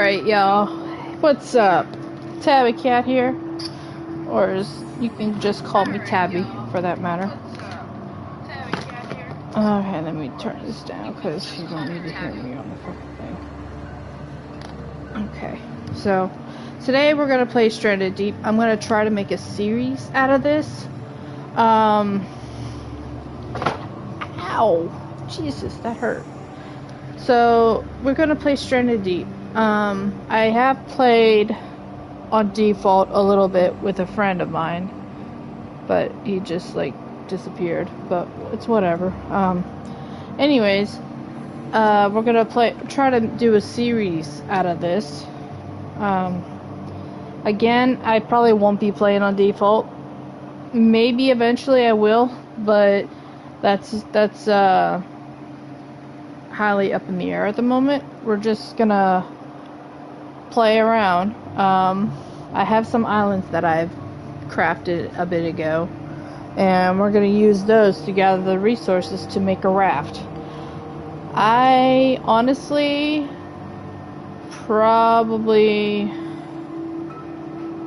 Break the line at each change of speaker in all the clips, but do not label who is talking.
Alright, y'all. What's up? Tabby Cat here. Or you can just call me Tabby, for that matter. Okay, let me turn this down, because you don't need to hear me on the fucking thing. Okay, so today we're going to play Stranded Deep. I'm going to try to make a series out of this. Ow! Jesus, that hurt. So, we're going to play Stranded Deep. I have played on default a little bit with a friend of mine, but he just disappeared, but it's whatever. Anyways, we're gonna try to do a series out of this. Again, I probably won't be playing on default. Maybe eventually I will, but that's highly up in the air at the moment. We're just gonna play around. I have some islands that I've crafted a bit ago, and we're going to use those to gather the resources to make a raft. I honestly probably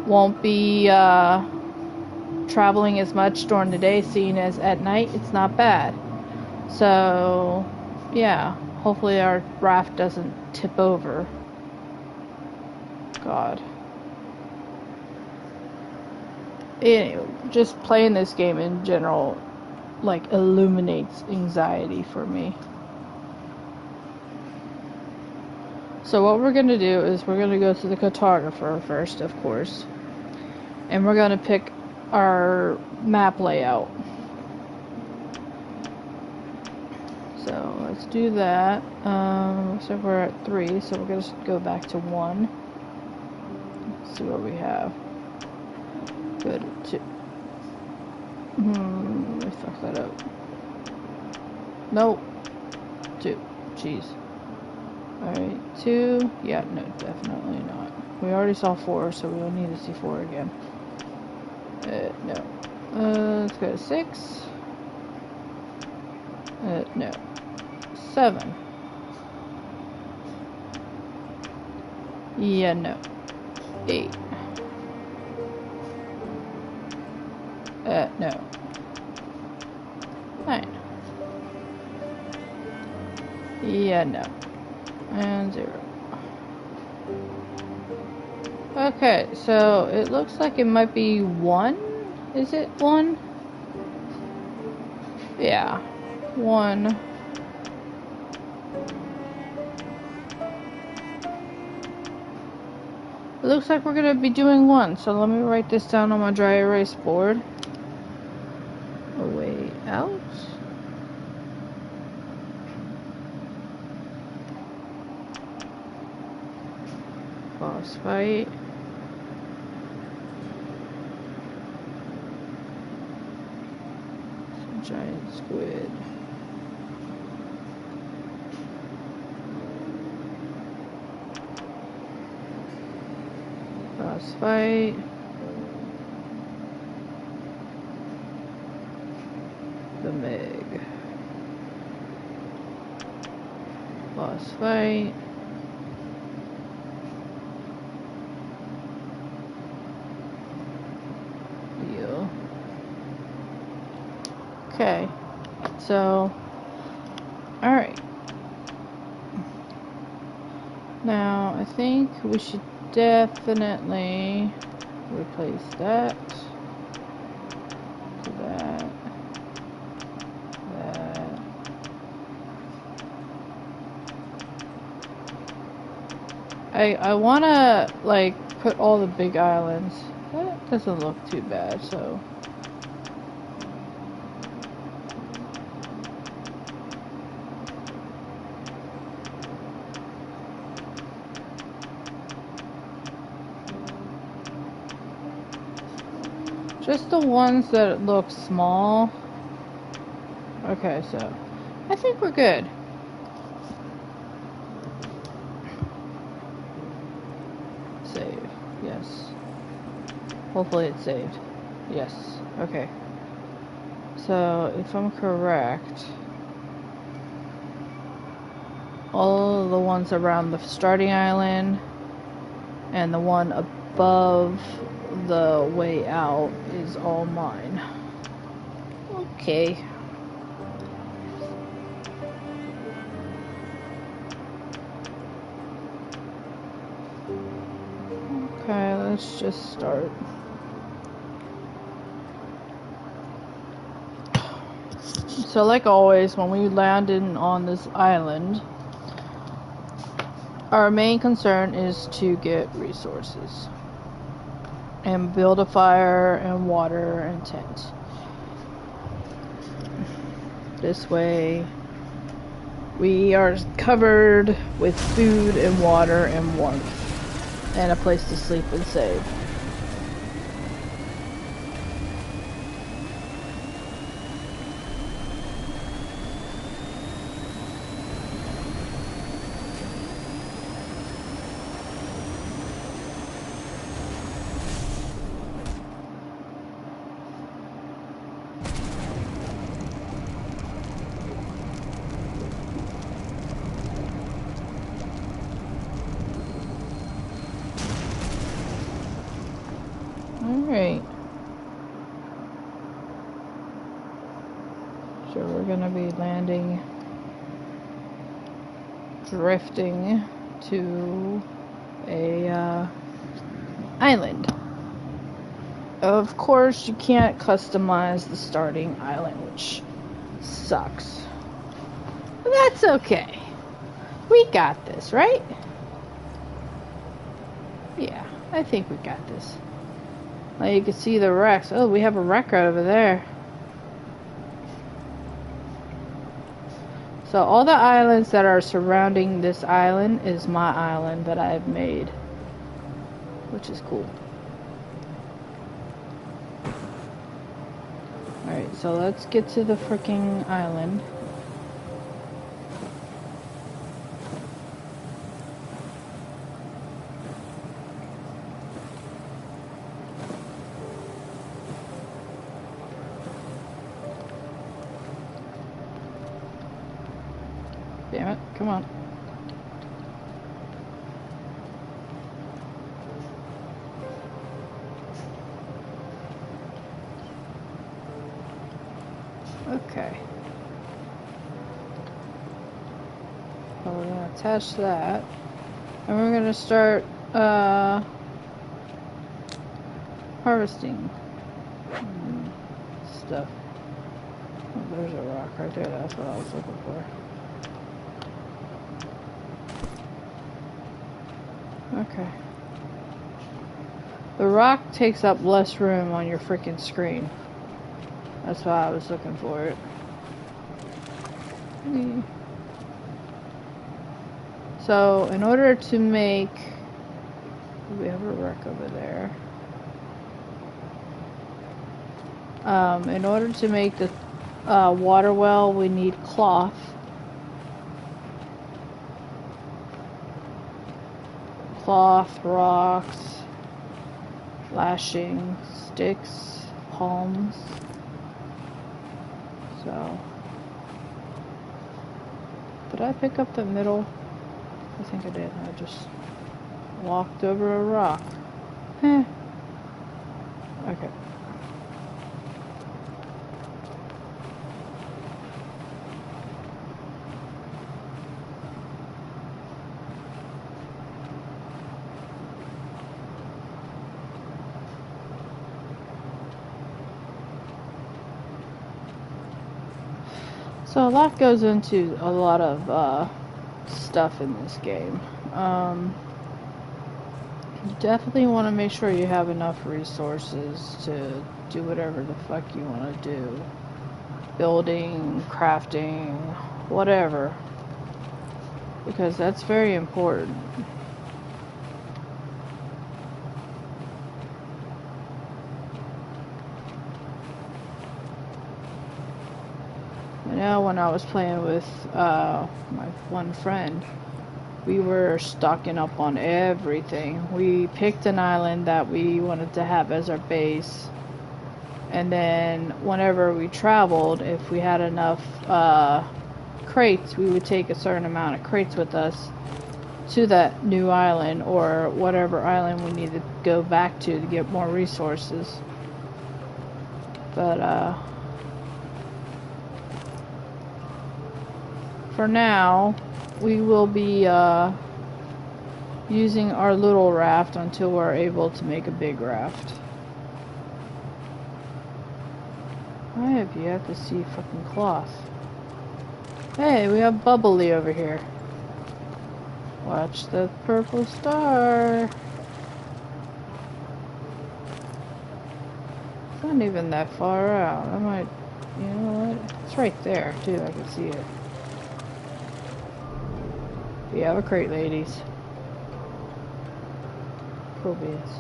won't be traveling as much during the day, seeing as at night it's not bad. So yeah, hopefully our raft doesn't tip over. God. Anyway, just playing this game in general, illuminates anxiety for me. So what we're gonna do is we're gonna go to the cartographer first, of course. And we're gonna pick our map layout. So let's do that. So we're at 3, so we're gonna go back to 1. Let's see what we have. Good. 2. Let me fuck that up. Nope. 2. Jeez. Alright, 2. Yeah, no, definitely not. We already saw 4, so we don't need to see 4 again. No. Let's go to 6. No. 7. Yeah, no. 8. No. 9. Yeah, no. And 0. Okay, so it looks like it might be 1. Is it 1? Yeah. 1. It looks like we're gonna be doing 1, so let me write this down on my dry erase board. A way out. Boss fight. Some giant squid. Boss fight. The Meg. Boss fight. Deal. Okay. So, alright. Now, I think we should definitely replace that. That. I wanna put all the big islands. That doesn't look too bad, so just the ones that look small. Okay, so I think we're good. Save. Yes. Hopefully it's saved. Yes. Okay. So, if I'm correct, all the ones around the starting island And the one above the way out is all mine. Okay. Okay, let's just start. So like always, when we landed on this island, our main concern is to get resources. And build a fire and water and tent. This way, we are covered with food and water and warmth. And a place to sleep and save. Alright. So we're gonna be landing, drifting to a island. Of course, you can't customize the starting island, which sucks. But that's okay. We got this, right? Yeah, I think we got this. Now you can see the wrecks. Oh, we have a wreck right over there. So all the islands that are surrounding this island is my island that I've made, which is cool. Alright, so let's get to the freaking island. Damn it, come on. Okay. So we're gonna attach that. And we're gonna start harvesting stuff. Oh, there's a rock right there, that's what I was looking for. Okay. The rock takes up less room on your freaking screen. That's why I was looking for it. So, in order to make... We have a wreck over there. In order to make the water well, we need cloth. Cloth, rocks, flashing, sticks, palms. So, did I pick up the middle? I think I did. I just walked over a rock. Okay. So a lot goes into a lot of stuff in this game. You definitely want to make sure you have enough resources to do whatever the fuck you want to do. Building, crafting, whatever. Because that's very important. You know, when I was playing with my one friend, we were stocking up on everything. We picked an island that we wanted to have as our base, and then whenever we traveled, if we had enough crates, we would take a certain amount of crates with us to that new island or whatever island we need to go back to get more resources. But for now, we will be using our little raft until we're able to make a big raft. I have yet to see fucking cloth. Hey, we have Bubbly over here. Watch the purple star. It's not even that far out. I might, you know what? It's right there too. I can see it. We have a crate, ladies. Cool beans.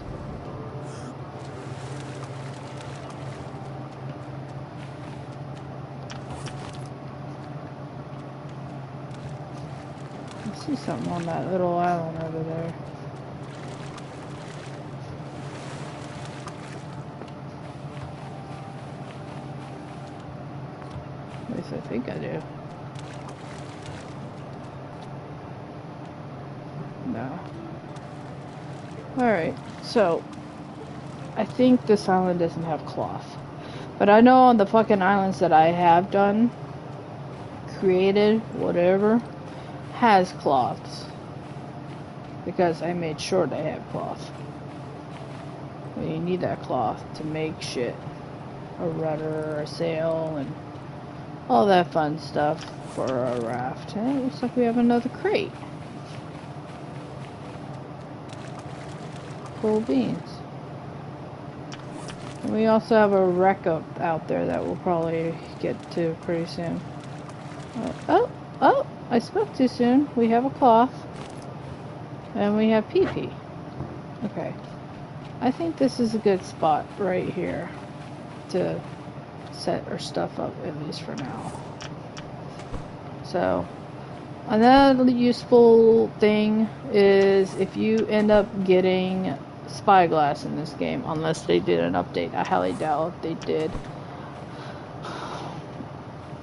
I see something on that little island over there. At least I think I do. No. Alright, so I think this island doesn't have cloth. But I know on the fucking islands that I have done, created, whatever, has cloths. Because I made sure they had cloth. Well, you need that cloth to make shit. A rudder, a sail, and all that fun stuff for a raft. And it looks like we have another crate. Cool beans. And we also have a wreck up out there that we'll probably get to pretty soon. Oh, I spoke too soon. We have a cloth. And we have PP. Okay. I think this is a good spot right here to set our stuff up, at least for now. So, another useful thing is if you end up getting spyglass in this game, unless they did an update. I highly doubt they did.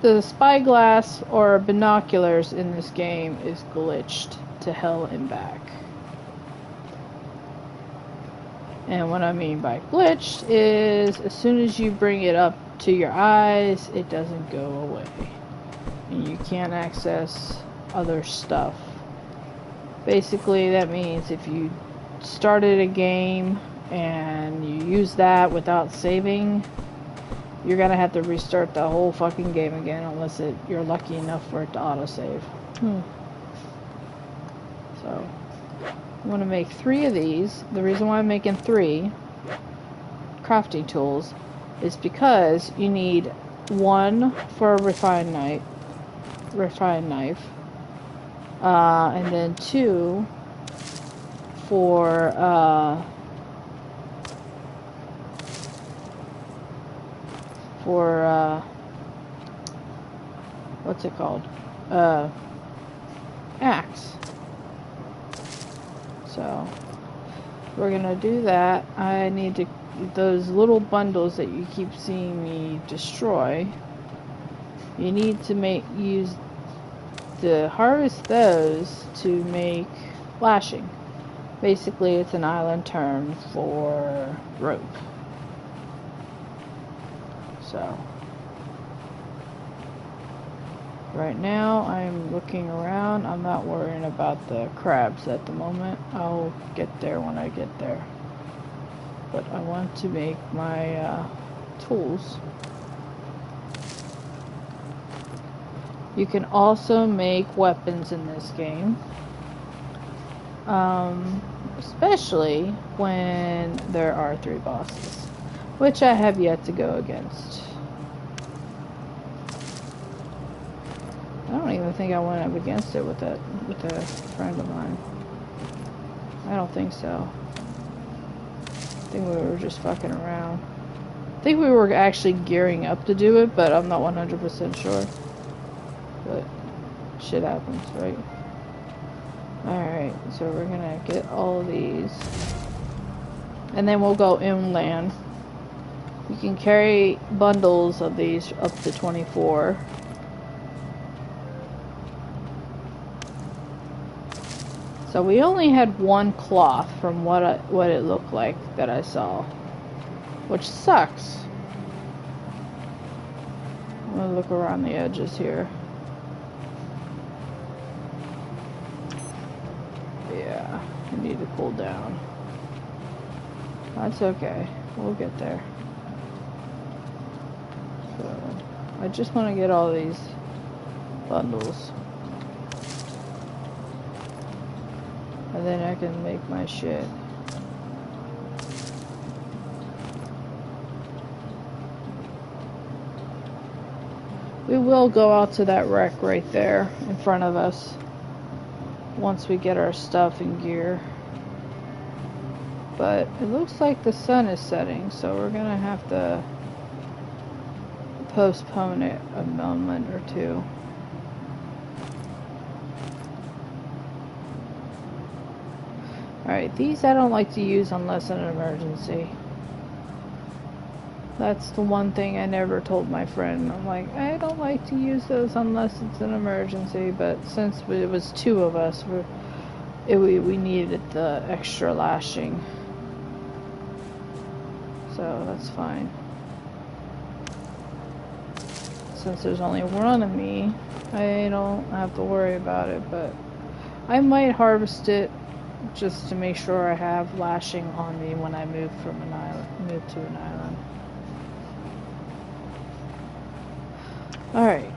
The spyglass or binoculars in this game is glitched to hell and back. And what I mean by glitched is as soon as you bring it up to your eyes, it doesn't go away. And you can't access other stuff. Basically, that means if you started a game and you use that without saving, you're gonna have to restart the whole fucking game again unless you're lucky enough for it to autosave. So, I'm gonna make 3 of these. The reason why I'm making 3 crafting tools is because you need 1 for a refined knife, and then 2 for what's it called? Axe. So we're gonna do that. I need to those little bundles that you keep seeing me destroy. You need to harvest those to make lashing. Basically, it's an island term for rope. So, right now I'm looking around. I'm not worrying about the crabs at the moment. I'll get there when I get there. But I want to make my tools. You can also make weapons in this game. Especially when there are 3 bosses, which I have yet to go against. I don't even think I went up against it with a friend of mine. I don't think so. I think we were just fucking around. I think we were actually gearing up to do it, but I'm not 100% sure. But shit happens, right? Alright, so we're gonna get all of these. And then we'll go inland. You can carry bundles of these up to 24. So we only had one cloth from what it looked like that I saw, which sucks. I'm gonna look around the edges here. Yeah, I need to cool down. That's okay. We'll get there. So, I just want to get all these bundles. And then I can make my shit. We will go out to that wreck right there in front of us once we get our stuff and gear. But it looks like the sun is setting, so we're gonna have to postpone it a moment or two. Alright, these I don't like to use unless in an emergency. That's the one thing I never told my friend. I'm like, I don't like to use those unless it's an emergency, but since it was two of us, we needed the extra lashing. So that's fine. Since there's only one of me, I don't have to worry about it, but I might harvest it just to make sure I have lashing on me when I move to an island. Alright,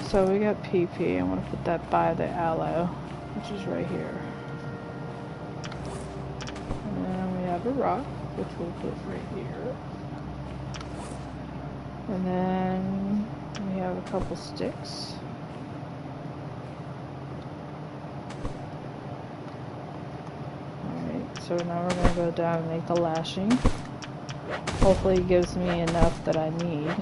so we got PP. I want to put that by the aloe, which is right here. And then we have a rock, which we'll put right here. And then we have a couple sticks. Alright, so now we're going to go down and make the lashing. Hopefully it gives me enough that I need.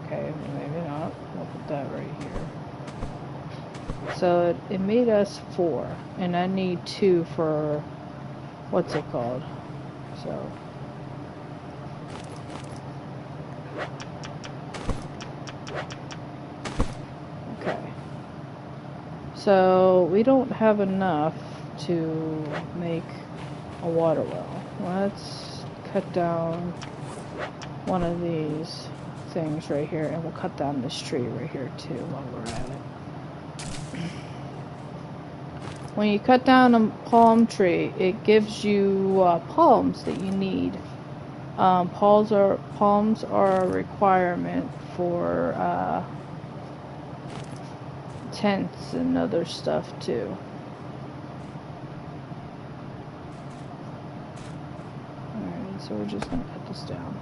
Okay, maybe not. We'll put that right here. So it made us 4, and I need 2 for, what's it called? So, okay. So we don't have enough to make a water well. Let's cut down one of these things right here, and we'll cut down this tree right here too while we're at it. When you cut down a palm tree, it gives you palms that you need. Palms are a requirement for tents and other stuff too. Alright, so we're just gonna cut this down.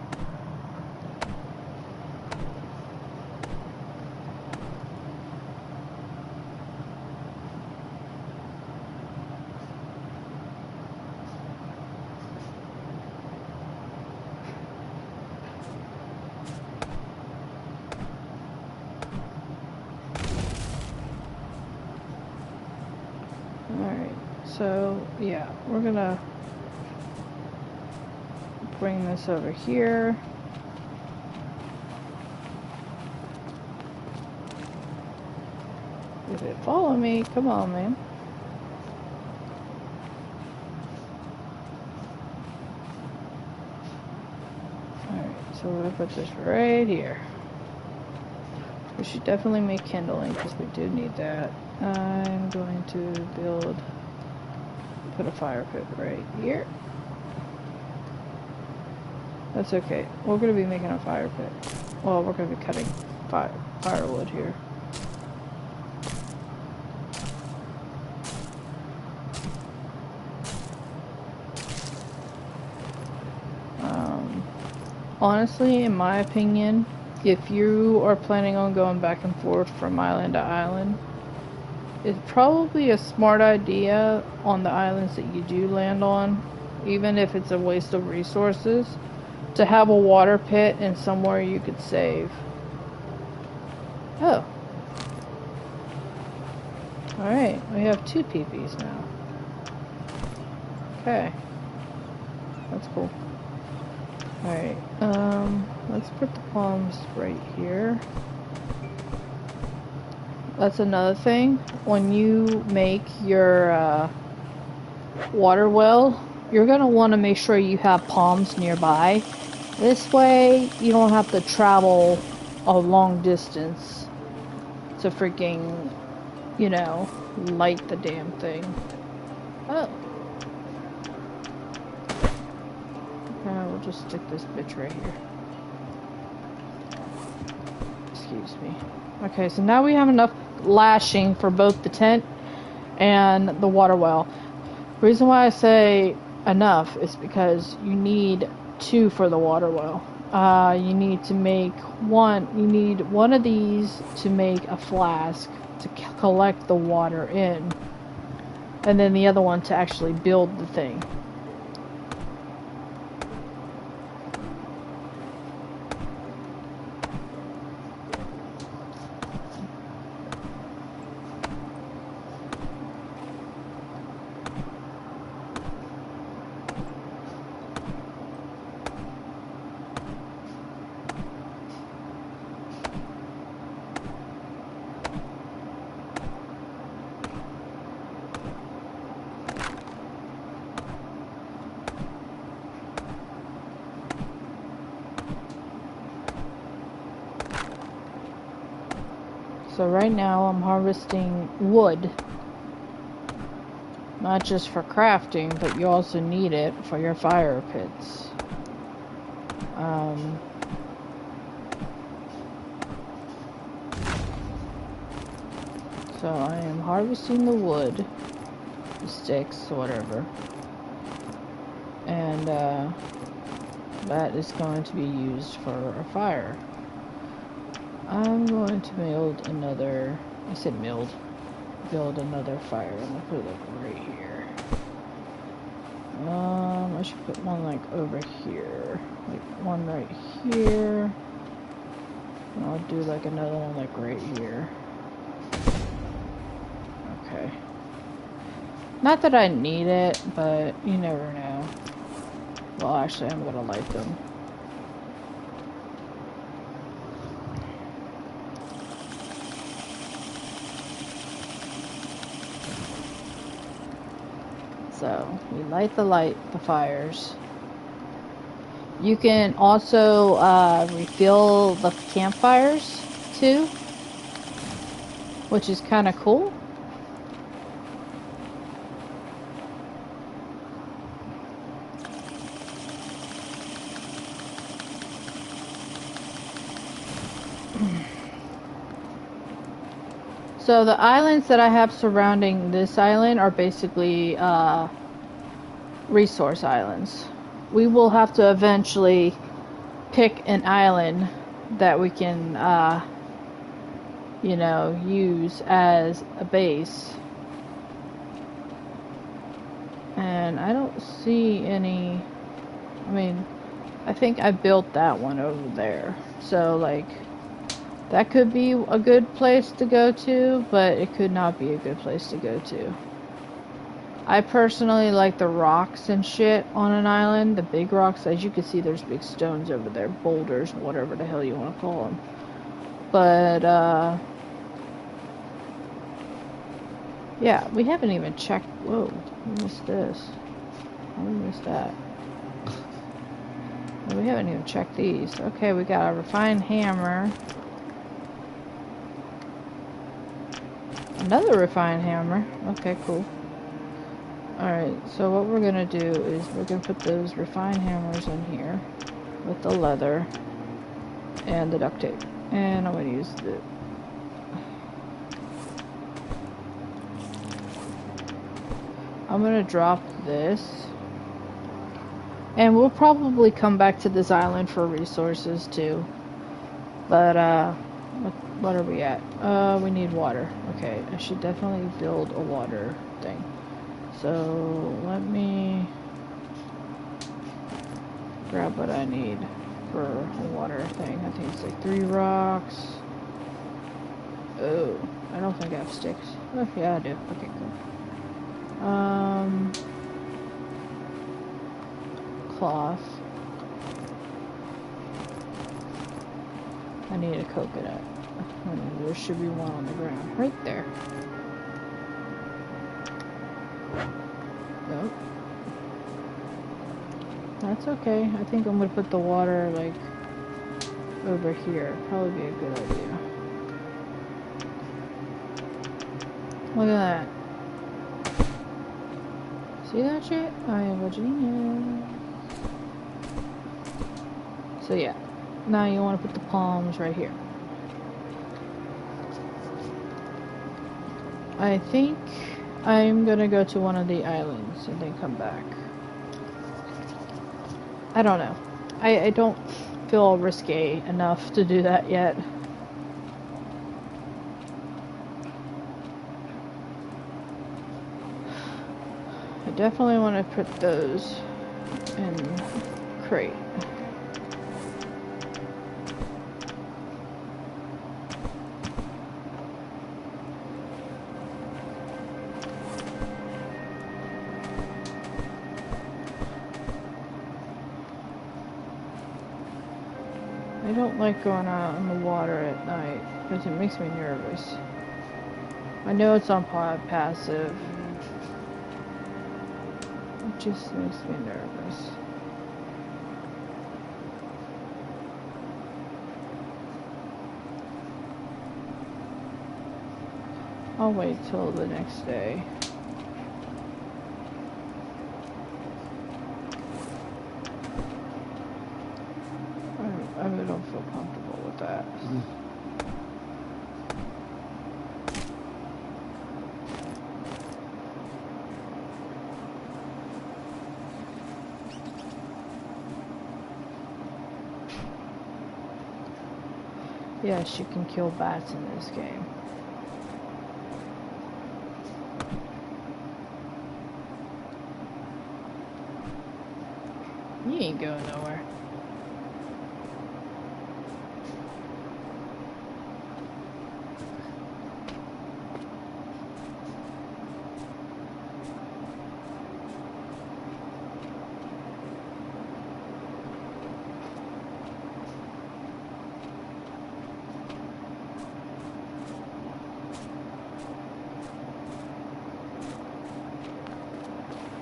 So, yeah, we're gonna bring this over here. If it follow me, come on, man. Alright, so we're gonna put this right here. We should definitely make kindling because we do need that. I'm going to put a fire pit right here. That's okay. We're going to be making a fire pit. Well, we're going to be cutting firewood here. Honestly, in my opinion, if you are planning on going back and forth from island to island, it's probably a smart idea on the islands that you do land on, even if it's a waste of resources, to have a water pit and somewhere you could save. Oh. Alright, we have 2 PPs now. Okay. That's cool. Alright, let's put the palms right here. That's another thing. When you make your water well, you're going to want to make sure you have palms nearby. This way, you don't have to travel a long distance to freaking, you know, light the damn thing. Oh. Okay, we'll just stick this bitch right here. Excuse me. Okay, so now we have enough lashing for both the tent and the water well. The reason why I say enough is because you need 2 for the water well. You need to make one. You need one of these to make a flask to collect the water in, and then the other one to actually build the thing. So right now I'm harvesting wood, not just for crafting, but you also need it for your fire pits. So I am harvesting the wood, the sticks, whatever, and that is going to be used for a fire. I'm going to build another, build another fire. I'm gonna put it like right here. I should put one like over here, like one right here. And I'll do like another one like right here. Okay. Not that I need it, but you never know. Well, actually, I'm gonna light them. So we light the fires. You can also refill the campfires too, which is kind of cool. So the islands that I have surrounding this island are basically resource islands. We will have to eventually pick an island that we can, you know, use as a base. And I don't see any, I mean, I think I built that one over there. So, like, that could be a good place to go to, but it could not be a good place to go to. I personally like the rocks and shit on an island, the big rocks. As you can see, there's big stones over there, boulders, whatever the hell you want to call them. But, yeah, we haven't even checked. Whoa, we missed this. How did we miss that? Well, we haven't even checked these. Okay, we got a refined hammer. Another refined hammer. Okay, cool. Alright, so what we're gonna do is we're gonna put those refined hammers in here with the leather and the duct tape. And I'm gonna use the... I'm gonna drop this. And we'll probably come back to this island for resources too. But, what are we at? We need water. Okay, I should definitely build a water thing. So, let me grab what I need for a water thing. I think it's like 3 rocks. Oh, I don't think I have sticks. Oh, yeah, I do. Okay, cool. Cloth. I need a coconut. There should be one on the ground. Right there. Nope. It's okay. I think I'm gonna put the water like over here. Probably be a good idea. Look at that. See that shit? I am a genius. So yeah. Now you want to put the palms right here. I think I'm gonna go to one of the islands and then come back. I don't know. I don't feel risque enough to do that yet. I definitely want to put those in crate. I don't like going out in the water at night because it makes me nervous. I know it's on passive. It just makes me nervous. I'll wait till the next day. I really don't feel comfortable with that. Yes, you can kill bats in this game. You ain't going nowhere.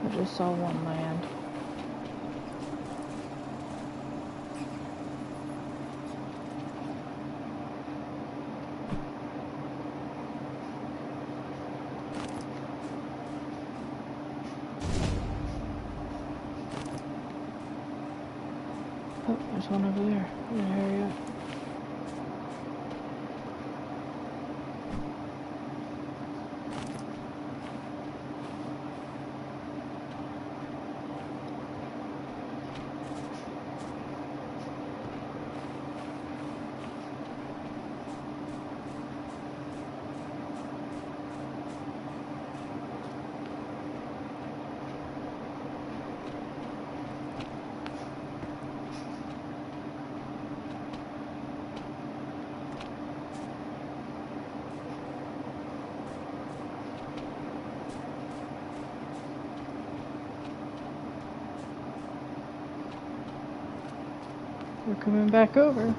I just saw one land. Oh, there's one over there. I'm gonna hurry up. We're coming back over.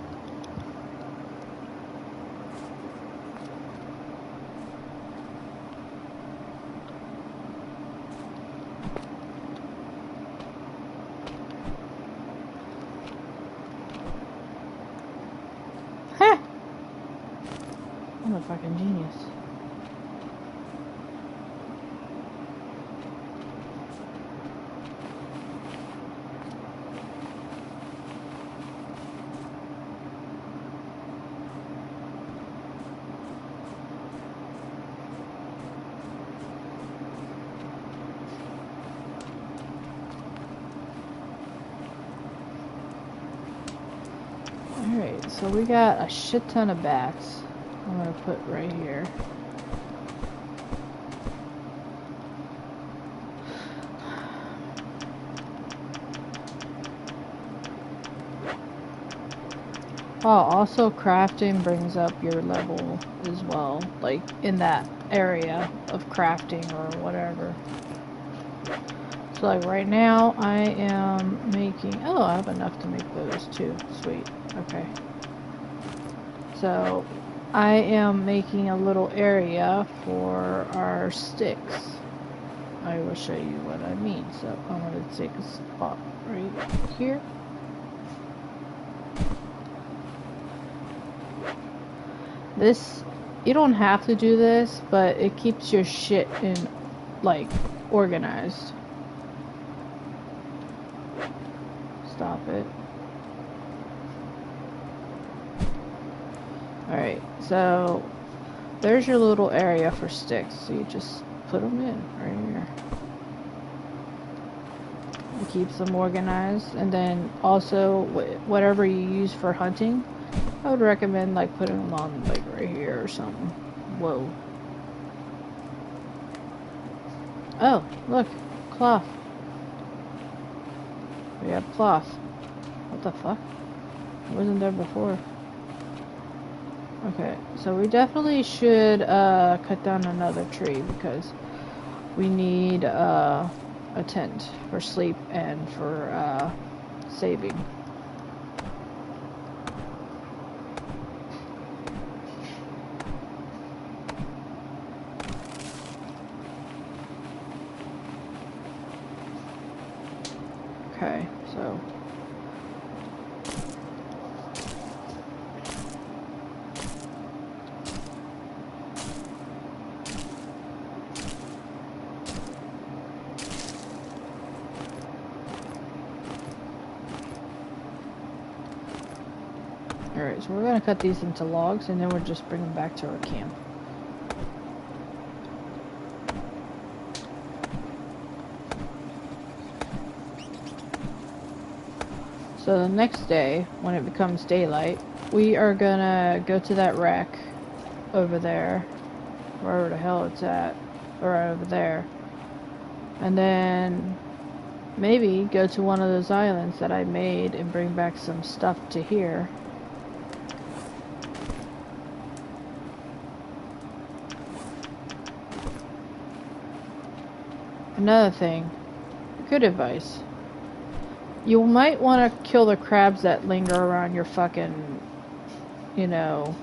Ha! I'm a fucking genius. Alright, so we got a shit ton of bats. I'm gonna put right here. Oh, also crafting brings up your level as well, like in that area of crafting or whatever. So like right now I am making, oh, I have enough to make those too. Sweet. Okay. So I am making a little area for our sticks. I will show you what I mean. So I'm going to take a spot right here. This, you don't have to do this, but it keeps your shit in, like, organized. Stop it. Alright, so there's your little area for sticks. So you just put them in right here. It keeps them organized. And then also, whatever you use for hunting, I would recommend like putting them on like right here or something. Whoa. Oh, look, cloth. We have cloth. What the fuck? It wasn't there before. Okay, so we definitely should cut down another tree because we need a tent for sleep and for saving. Okay, so alright, so we're gonna cut these into logs and then we'll just bring them back to our camp. So the next day, when it becomes daylight, we are gonna go to that wreck over there, wherever the hell it's at, or over there, and then maybe go to one of those islands that I made and bring back some stuff to here. Another thing, good advice. You might want to kill the crabs that linger around your fucking, you know,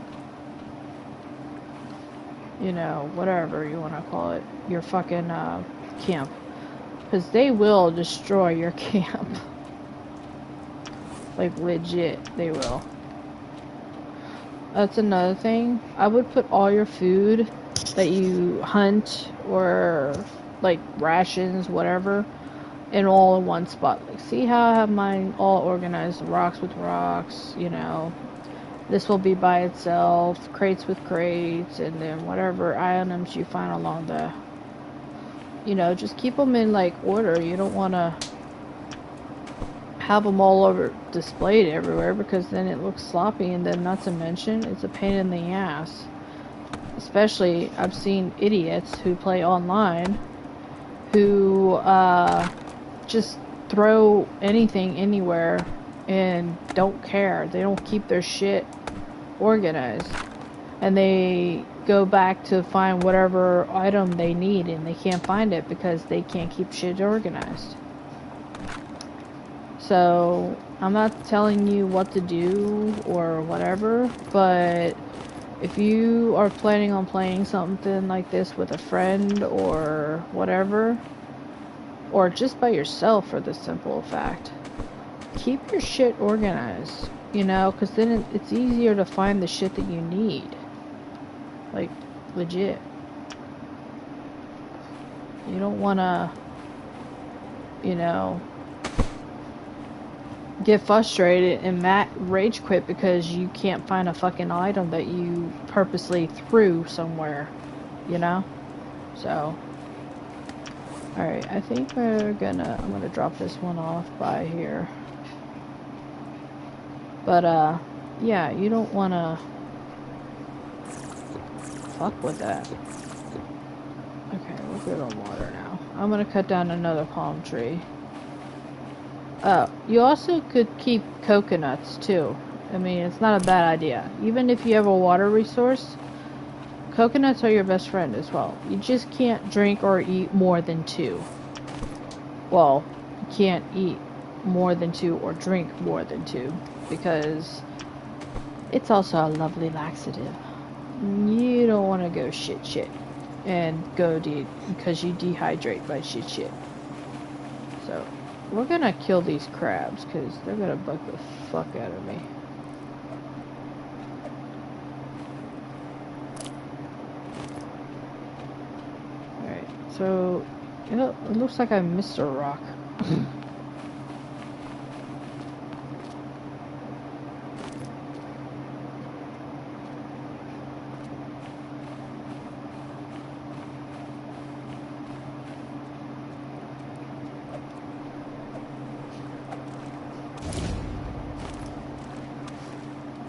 whatever you want to call it, your fucking camp. Because they will destroy your camp. Like, legit, they will. That's another thing. I would put all your food that you hunt or, like, rations, whatever, in all in one spot. Like, see how I have mine all organized, rocks with rocks, you know. This will be by itself, crates with crates, and then whatever items you find along the, you know, just keep them in, like, order. You don't want to have them all over displayed everywhere because then it looks sloppy, and then not to mention, it's a pain in the ass. Especially, I've seen idiots who play online who, just throw anything anywhere and don't care. They don't keep their shit organized. And they go back to find whatever item they need and they can't find it because they can't keep shit organized. So, I'm not telling you what to do or whatever, but if you are planning on playing something like this with a friend or whatever, or just by yourself for the simple fact, keep your shit organized, you know, because then it's easier to find the shit that you need. Like, legit. You don't want to, you know, get frustrated and rage quit because you can't find a fucking item that you purposely threw somewhere, you know? So, alright, I think I'm gonna drop this one off by here. But, yeah, you don't wanna fuck with that. Okay, we're good on water now. I'm gonna cut down another palm tree. You also could keep coconuts, too. I mean, it's not a bad idea. Even if you have a water resource, coconuts are your best friend as well. You just can't drink or eat more than 2. Well, you can't eat more than 2 or drink more than 2 because it's also a lovely laxative. You don't want to go shit and go because you dehydrate by shit. So, we're gonna kill these crabs because they're gonna bug the fuck out of me. Alright, so you know, it looks like I missed a rock.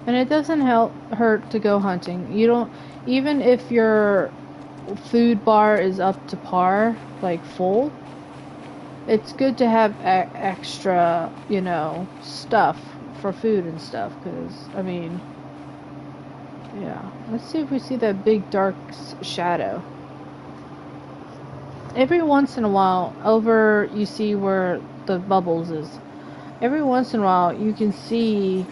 And it doesn't hurt to go hunting. You don't, even if your food bar is up to par, like full, it's good to have extra, you know, stuff for food and stuff. Because, I mean, yeah. Let's see if we see that big dark shadow. Every once in a while, over you see where the bubbles is. Every once in a while, you can see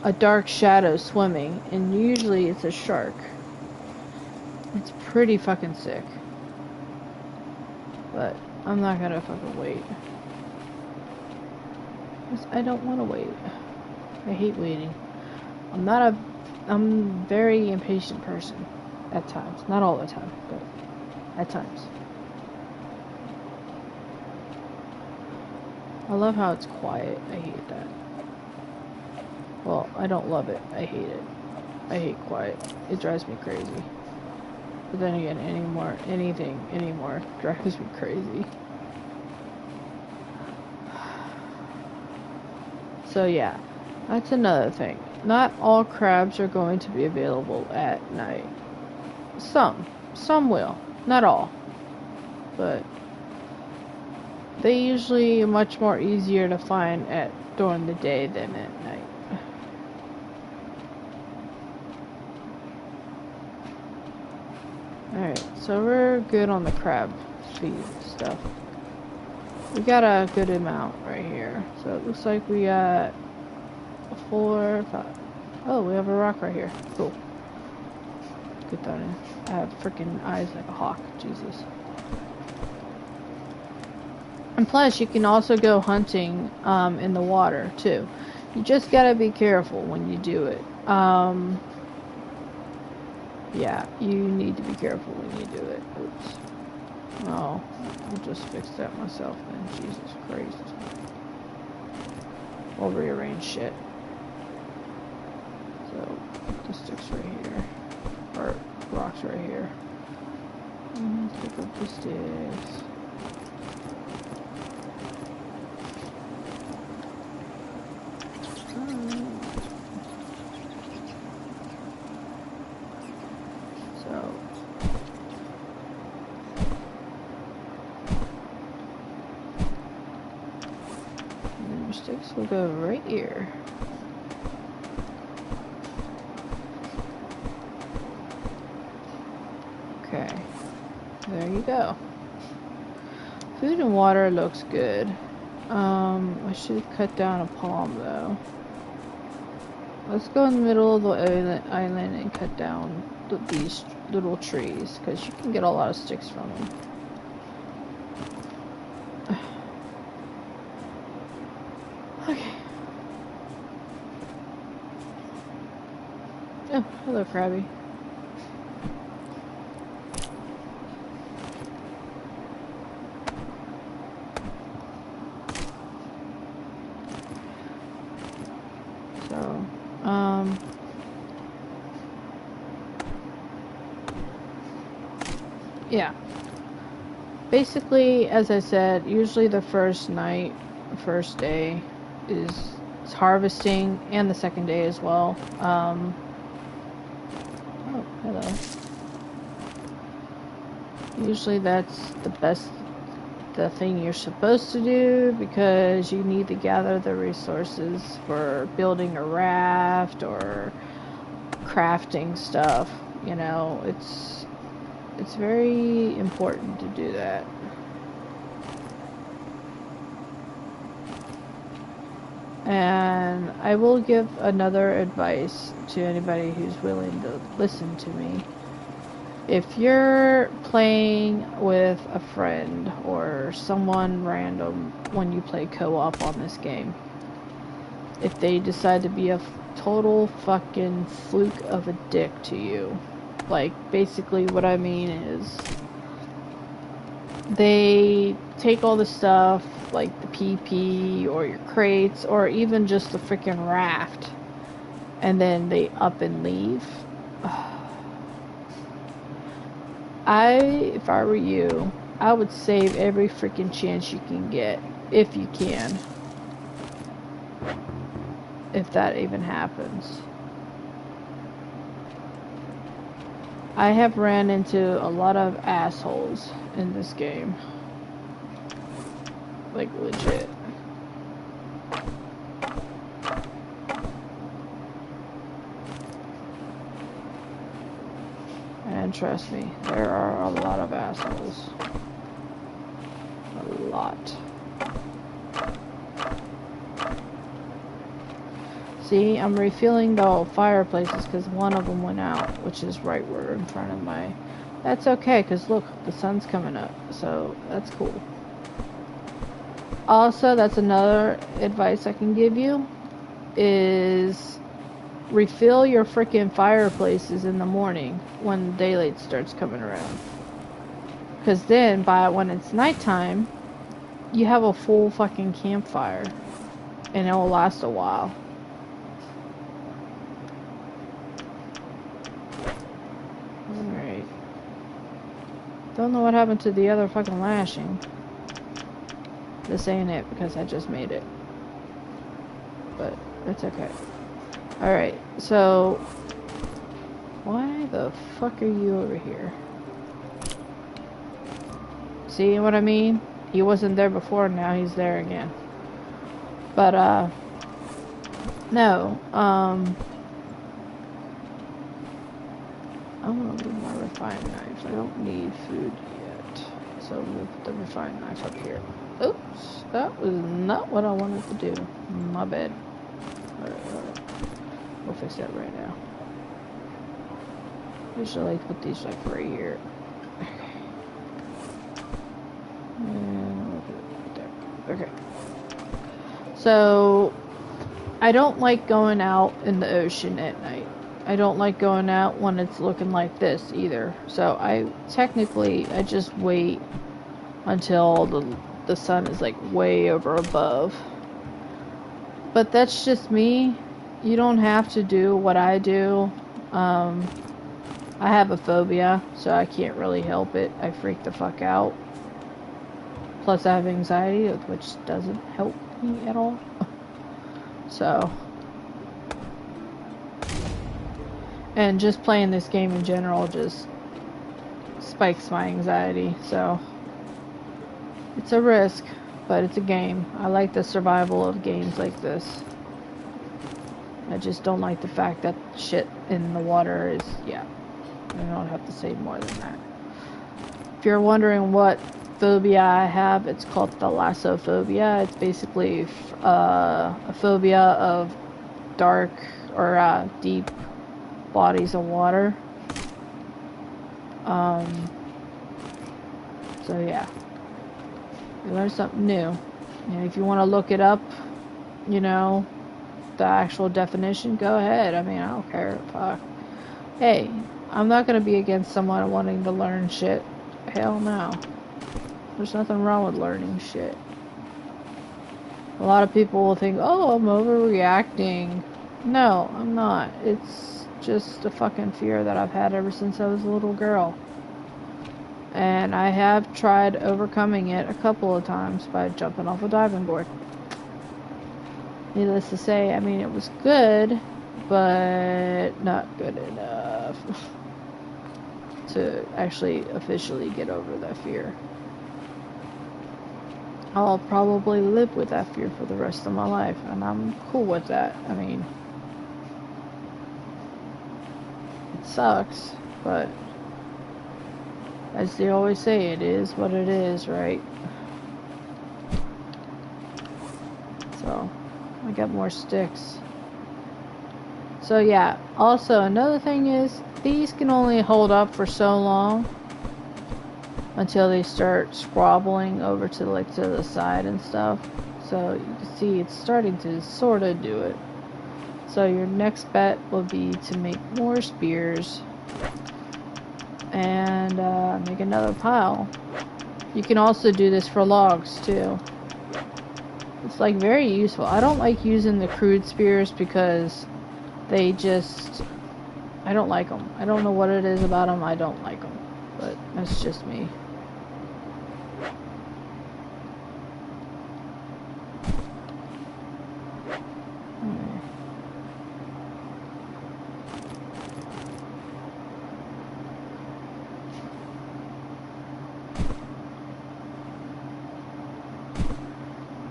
a dark shadow swimming, and usually it's a shark. It's pretty fucking sick. But I'm not gonna fucking wait. I don't want to wait. I hate waiting. I'm a very impatient person at times. Not all the time, but at times. I love how it's quiet. I hate that. Well, I don't love it. I hate it. I hate quiet. It drives me crazy. But then again, anything anymore drives me crazy. So yeah, that's another thing. Not all crabs are going to be available at night. Some will. Not all. But they usually are much more easier to find during the day than at night. Alright, so we're good on the crab feed stuff. We got a good amount right here. So it looks like we got 4, 5. Oh, we have a rock right here. Cool. Get that in. I have freaking eyes like a hawk. Jesus. And plus, you can also go hunting in the water, too. You just gotta be careful when you do it. Yeah, you need to be careful when you do it. Oops. Oh, I'll just fix that myself then. Jesus Christ. I'll rearrange shit. So, the sticks right here. Or rocks right here. Pick up the sticks. Sticks will go right here. Okay, there you go. Food and water looks good. I should cut down a palm though. Let's go in the middle of the island and cut down these little trees, because you can get a lot of sticks from them. Okay. Oh, hello, Krabby. So, yeah. Basically, as I said, usually the first day is harvesting, and the second day as well. Oh, hello. Usually that's the thing you're supposed to do, because you need to gather the resources for building a raft or crafting stuff. You know, it's very important to do that. And I will give another advice to anybody who's willing to listen to me. If you're playing with a friend or someone random when you play co-op on this game, if they decide to be a total fucking fluke of a dick to you, like basically what I mean is they take all the stuff like the PP or your crates or even just the freaking raft and then they up and leave. If I were you, I would save every freaking chance you can get, if you can. If that even happens. I have ran into a lot of assholes in this game. Like, legit. And trust me, there are a lot of assholes. A lot. See, I'm refilling the fireplaces because one of them went out, which is right where in front of my... That's okay, because look, the sun's coming up, so that's cool. Also, that's another advice I can give you, is refill your freaking fireplaces in the morning when daylight starts coming around. Because then, when it's nighttime, you have a full fucking campfire, and it will last a while. Alright. Don't know what happened to the other fucking lashing. This ain't it because I just made it. But it's okay. Alright, so why the fuck are you over here? See what I mean? He wasn't there before, now he's there again. But no, I want to move my refined knife. I don't need food yet. So move the refined knife up here. Oops, that was not what I wanted to do. My bad. Alright. We'll fix that right now. Usually I put these like right here. And we'll put it right there. Okay. So, I don't like going out in the ocean at night. I don't like going out when it's looking like this either. So I just wait until the sun is like way over above. But that's just me. You don't have to do what I do. I have a phobia, so I can't really help it. I freak the fuck out. Plus I have anxiety, which doesn't help me at all. So... And just playing this game in general just spikes my anxiety, so it's a risk, but it's a game. I like the survival of games like this. I just don't like the fact that shit in the water is, yeah, I don't have to say more than that. If you're wondering what phobia I have, it's called thalassophobia. It's basically a phobia of dark or deep bodies of water. So yeah, you learn something new. And if you want to look it up, you know, the actual definition, go ahead. I mean, I don't care. Fuck. Hey, I'm not gonna be against someone wanting to learn shit. Hell no. There's nothing wrong with learning shit. A lot of people will think, oh, I'm overreacting. No, I'm not. It's just a fucking fear that I've had ever since I was a little girl. And I have tried overcoming it a couple of times by jumping off a diving board. Needless to say, I mean, it was good, but not good enough to actually officially get over that fear. I'll probably live with that fear for the rest of my life, and I'm cool with that. I mean, it sucks, but as they always say, it is what it is, right? So, I got more sticks. So yeah, also another thing is these can only hold up for so long until they start squabbling over to like to the side and stuff. So you can see it's starting to sort of do it. So your next bet will be to make more spears and make another pile. You can also do this for logs too. It's like very useful. I don't like using the crude spears because they just, I don't like them. I don't know what it is about them. I don't like them, but that's just me.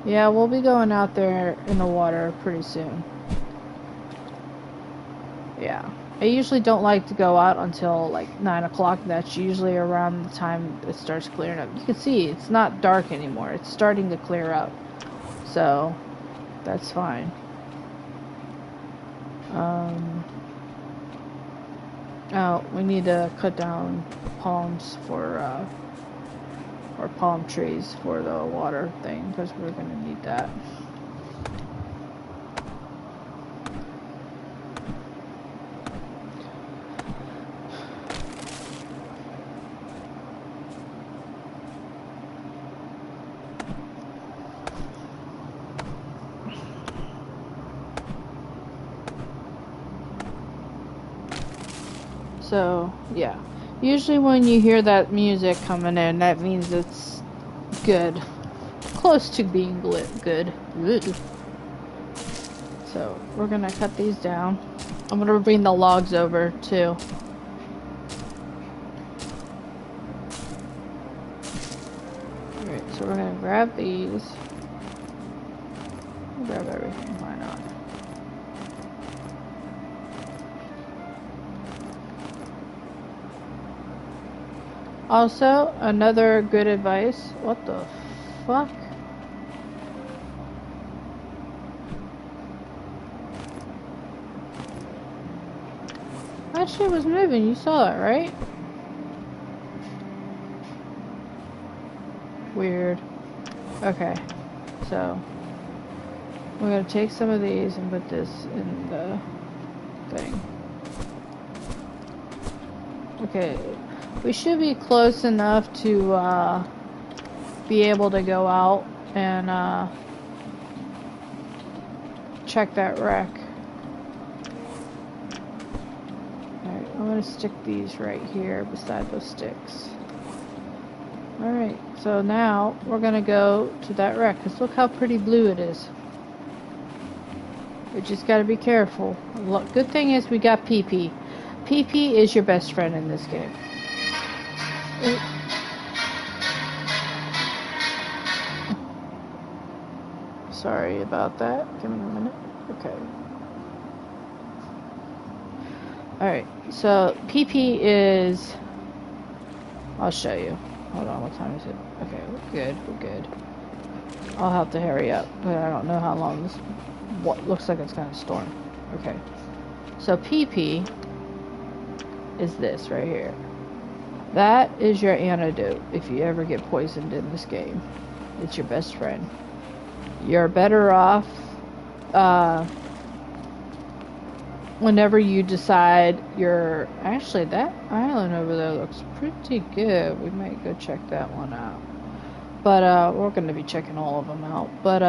Yeah, we'll be going out there in the water pretty soon. Yeah. I usually don't like to go out until like 9 o'clock. That's usually around the time it starts clearing up. You can see it's not dark anymore. It's starting to clear up. So, that's fine. Oh, we need to cut down palms for, or palm trees for the water thing, because we're going to need that. So, yeah. Usually when you hear that music coming in, that means it's good. Close to being good. Ugh. So, we're gonna cut these down. I'm gonna bring the logs over, too. Alright, so we're gonna grab these. We'll grab everything, why not? Also, another good advice. What the fuck? That shit was moving, you saw that, right? Weird. Okay, so we're gonna take some of these and put this in the thing. Okay, we should be close enough to be able to go out and check that wreck. Alright, I'm gonna stick these right here beside those sticks. Alright, so now we're gonna go to that wreck, because look how pretty blue it is. We just gotta be careful. Good thing is we got PP. PP is your best friend in this game. Sorry about that. Give me a minute. Okay. Alright, so PP is... I'll show you. Hold on, what time is it? Okay, we're good, we're good. I'll have to hurry up, but I don't know how long this... What looks like it's gonna storm. Okay. So PP is this right here. That is your antidote if you ever get poisoned in this game. It's your best friend. You're better off whenever you decide you're... Actually, that island over there looks pretty good. We might go check that one out. But we're going to be checking all of them out. But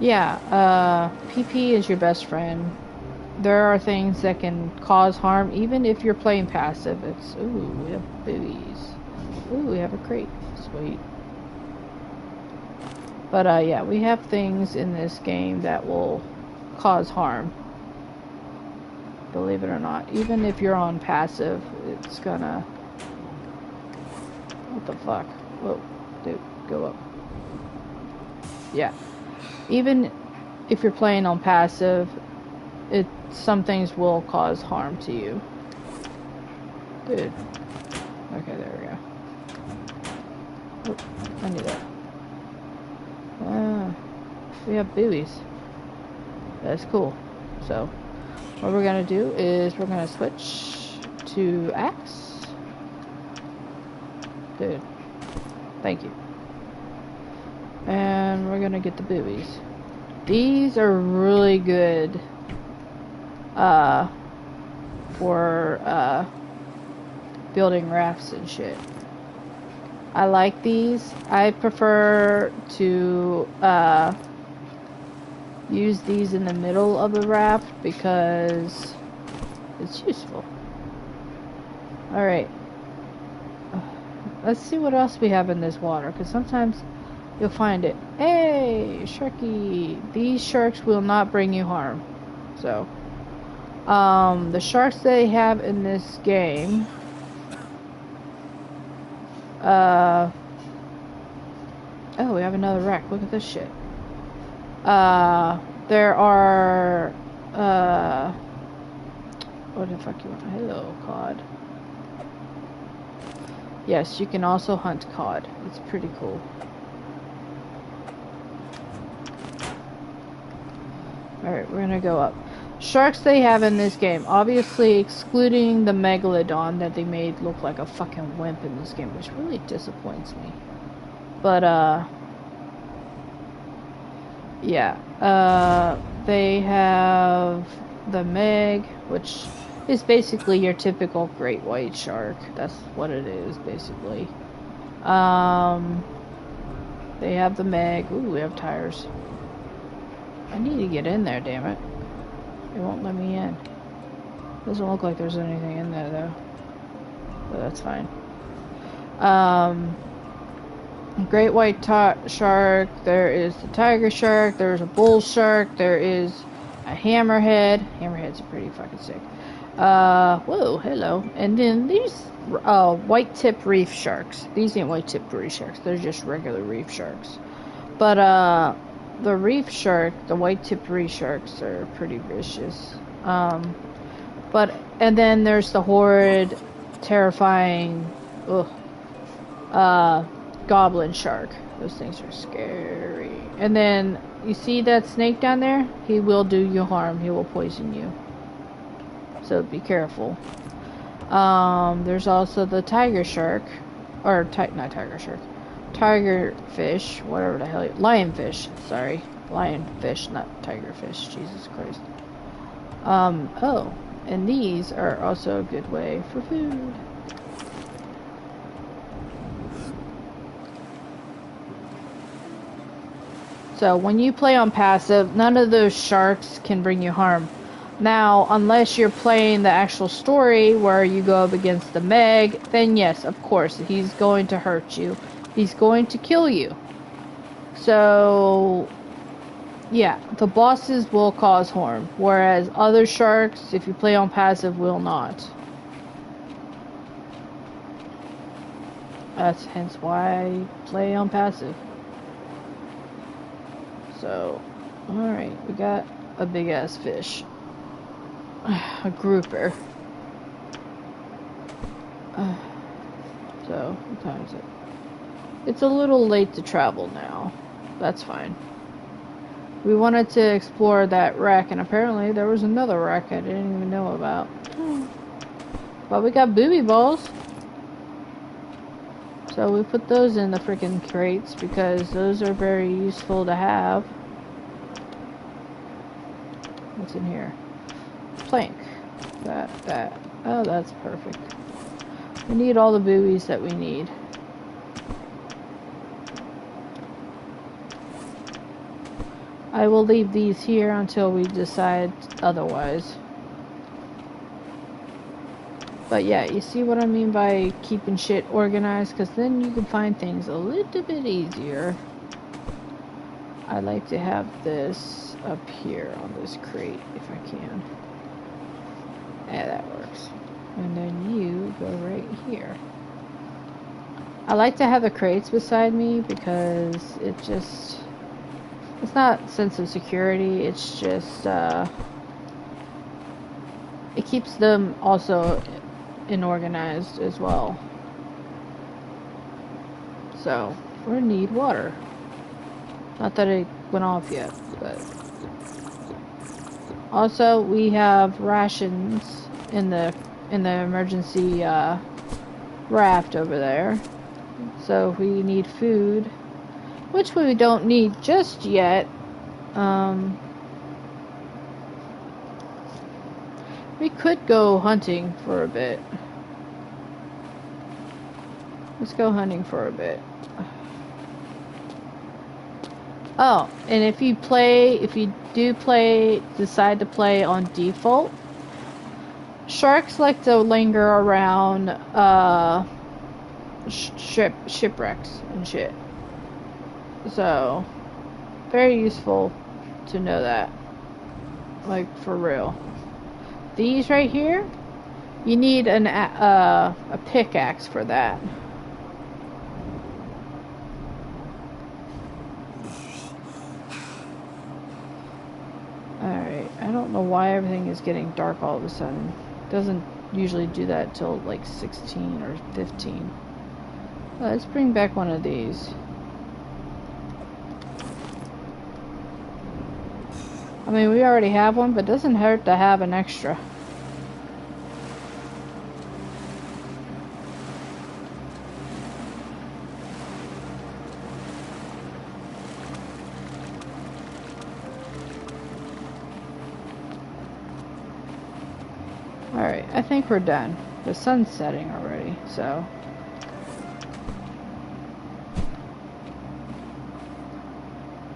yeah, PP is your best friend. There are things that can cause harm even if you're playing passive. It's... Ooh, we have boobies. Ooh, we have a crate. Sweet. But yeah, we have things in this game that will cause harm. Believe it or not. Even if you're on passive, it's gonna... What the fuck? Whoa, dude, go up. Yeah. Even if you're playing on passive, some things will cause harm to you. Dude. Okay, there we go. Oh, I knew that. We have buoys. That's cool. So what we're gonna do is we're gonna switch to axe. Good. Thank you. And we're gonna get the buoys. These are really good for building rafts and shit. I like these. I prefer to use these in the middle of the raft because it's useful. Alright. Let's see what else we have in this water, because sometimes you'll find it. Hey, sharky! These sharks will not bring you harm. So, the sharks they have in this game, oh, we have another wreck. Look at this shit. There are, what the fuck you want? Hello, cod. Yes, you can also hunt cod. It's pretty cool. Alright, we're gonna go up. Sharks they have in this game, obviously excluding the Megalodon that they made look like a fucking wimp in this game, which really disappoints me. But, yeah. They have the Meg, which is basically your typical great white shark. That's what it is, basically. They have the Meg. Ooh, we have tires. I need to get in there, damn it. It won't let me in. Doesn't look like there's anything in there, though. But that's fine. Great white shark. There is the tiger shark. There's a bull shark. There is a hammerhead. Hammerheads are pretty fucking sick. Whoa, hello. And then these, white tip reef sharks. These ain't white tip reef sharks. They're just regular reef sharks. But, the reef shark, the white tip reef sharks are pretty vicious. And then there's the horrid, terrifying, goblin shark. Those things are scary. And then, you see that snake down there? He will do you harm. He will poison you. So be careful. There's also the tiger shark. Or, not tiger shark. Tiger fish. Whatever the hell. Lionfish. Sorry. Lionfish, not tiger fish. Jesus Christ. Oh. And these are also a good way for food. So when you play on passive, none of those sharks can bring you harm. Now, unless you're playing the actual story where you go up against the Meg, then yes, of course, he's going to hurt you. He's going to kill you. So, yeah, the bosses will cause harm, whereas other sharks, if you play on passive, will not. That's hence why I play on passive. So, alright, we got a big ass fish. A grouper. So, what time is it? It's a little late to travel now. That's fine. We wanted to explore that wreck, and apparently there was another wreck I didn't even know about. But we got booby balls. So we put those in the freaking crates because those are very useful to have. What's in here? Plank. That. Oh, that's perfect. We need all the buoys that we need. I will leave these here until we decide otherwise. But yeah, you see what I mean by keeping shit organized? Because then you can find things a little bit easier. I like to have this up here on this crate if I can. Yeah, that works. And then you go right here. I like to have the crates beside me because it just... It's not sense of security, it's just, it keeps them also inorganized as well. So, we need water. Not that it went off yet, but... Also, we have rations in the emergency raft over there. So if we need food, which we don't need just yet, we could go hunting for a bit. Let's go hunting for a bit. Oh, and if you decide to play on default, sharks like to linger around shipwrecks and shit. So, very useful to know that. Like, for real. These right here, you need a pickaxe for that. Alright, I don't know why everything is getting dark all of a sudden. It doesn't usually do that till like 16 or 15. Let's bring back one of these. I mean, we already have one, but it doesn't hurt to have an extra. Alright, I think we're done. The sun's setting already, so...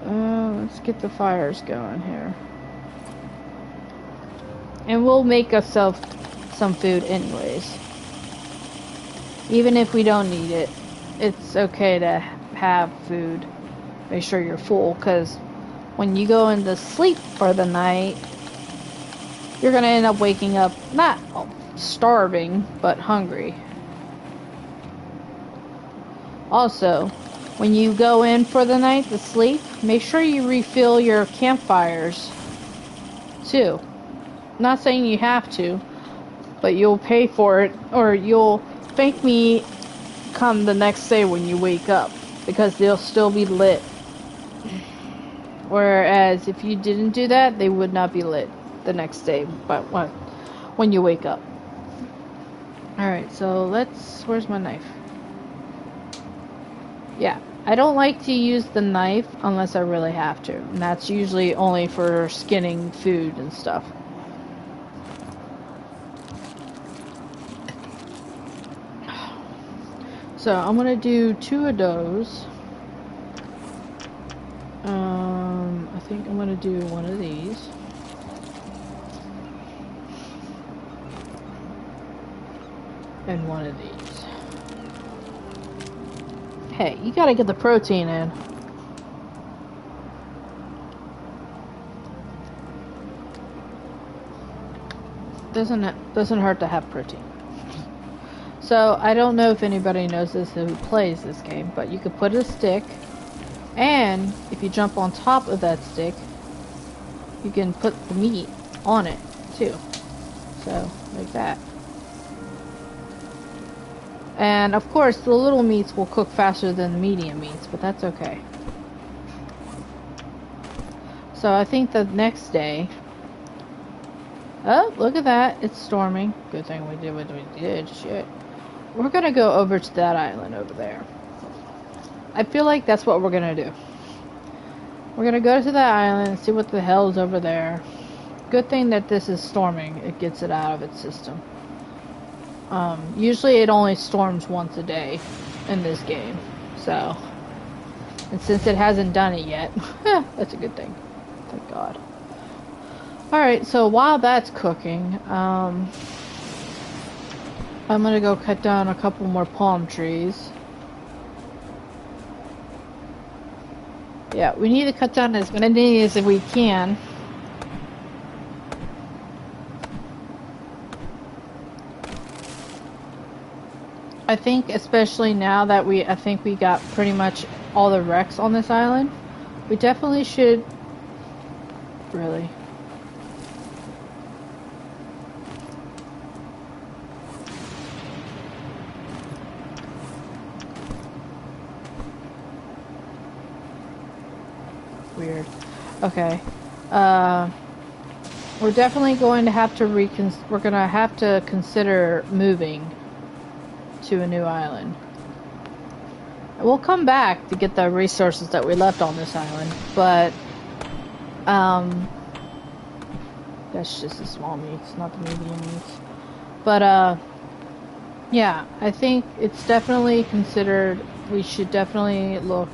let's get the fires going here. And we'll make ourselves some food anyways. Even if we don't need it, it's okay to have food. Make sure you're full, because when you go into sleep for the night, you're going to end up waking up, not starving, but hungry. Also, when you go in for the night to sleep, make sure you refill your campfires, too. Not saying you have to, but you'll pay for it, or you'll thank me come the next day when you wake up, because they'll still be lit. Whereas if you didn't do that, they would not be lit the next day, but when you wake up. Alright, so where's my knife? Yeah, I don't like to use the knife unless I really have to, and that's usually only for skinning food and stuff. So I'm gonna do 2 of those. I think I'm gonna do one of these. And one of these. Hey, you gotta get the protein in. Doesn't hurt to have protein. So I don't know if anybody knows this who plays this game, but you could put a stick, and if you jump on top of that stick, you can put the meat on it too. So like that. And of course, the little meats will cook faster than the medium meats, but that's okay. So I think the next day... Oh, look at that. It's storming. Good thing we did what we did. Shit. We're gonna go over to that island over there. I feel like that's what we're gonna do. We're gonna go to that island and see what the hell is over there. Good thing that this is storming. It gets it out of its system. Usually it only storms once a day in this game, so, and since it hasn't done it yet, that's a good thing, thank God. Alright, so while that's cooking, I'm gonna go cut down a couple more palm trees. Yeah, we need to cut down as many as we can. I think especially now that I think we got pretty much all the wrecks on this island, we definitely should... Really? Weird. Okay. we're definitely going to have to we're going to have to consider moving to a new island. We'll come back to get the resources that we left on this island, but that's just the small meats, not the medium meats. But yeah, I think it's definitely considered, we should definitely look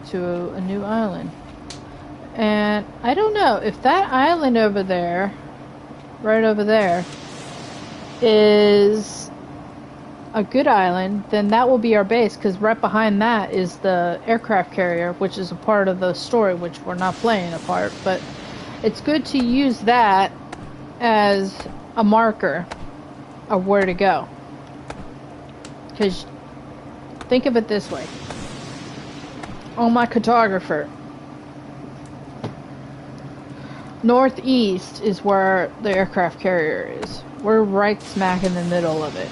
to a new island. And I don't know, if that island over there, right over there, is a good island, then that will be our base, because right behind that is the aircraft carrier, which is a part of the story, which we're not playing a part, but it's good to use that as a marker of where to go. Because think of it this way. On my cartographer, northeast is where the aircraft carrier is. We're right smack in the middle of it.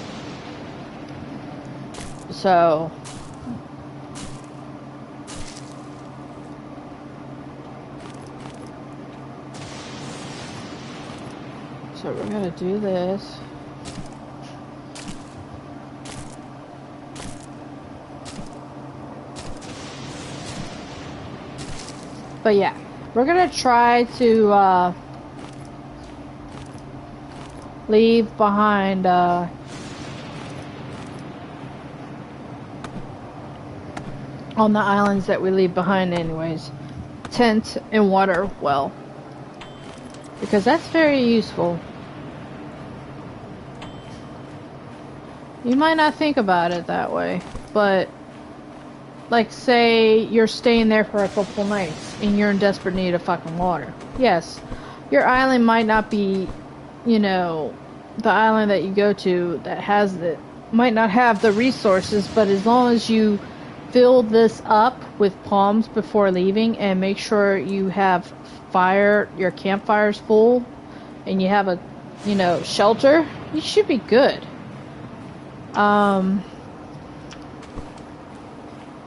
So we're gonna do this. But yeah, we're gonna try to leave behind on the islands that we leave behind anyways, tent and water well, because that's very useful. You might not think about it that way, but like say you're staying there for a couple nights and you're in desperate need of fucking water. Yes, your island might not be, you know, the island that you go to that has it might not have the resources, but as long as you fill this up with palms before leaving and make sure you have your campfire's full and you have a, you know, shelter, you should be good.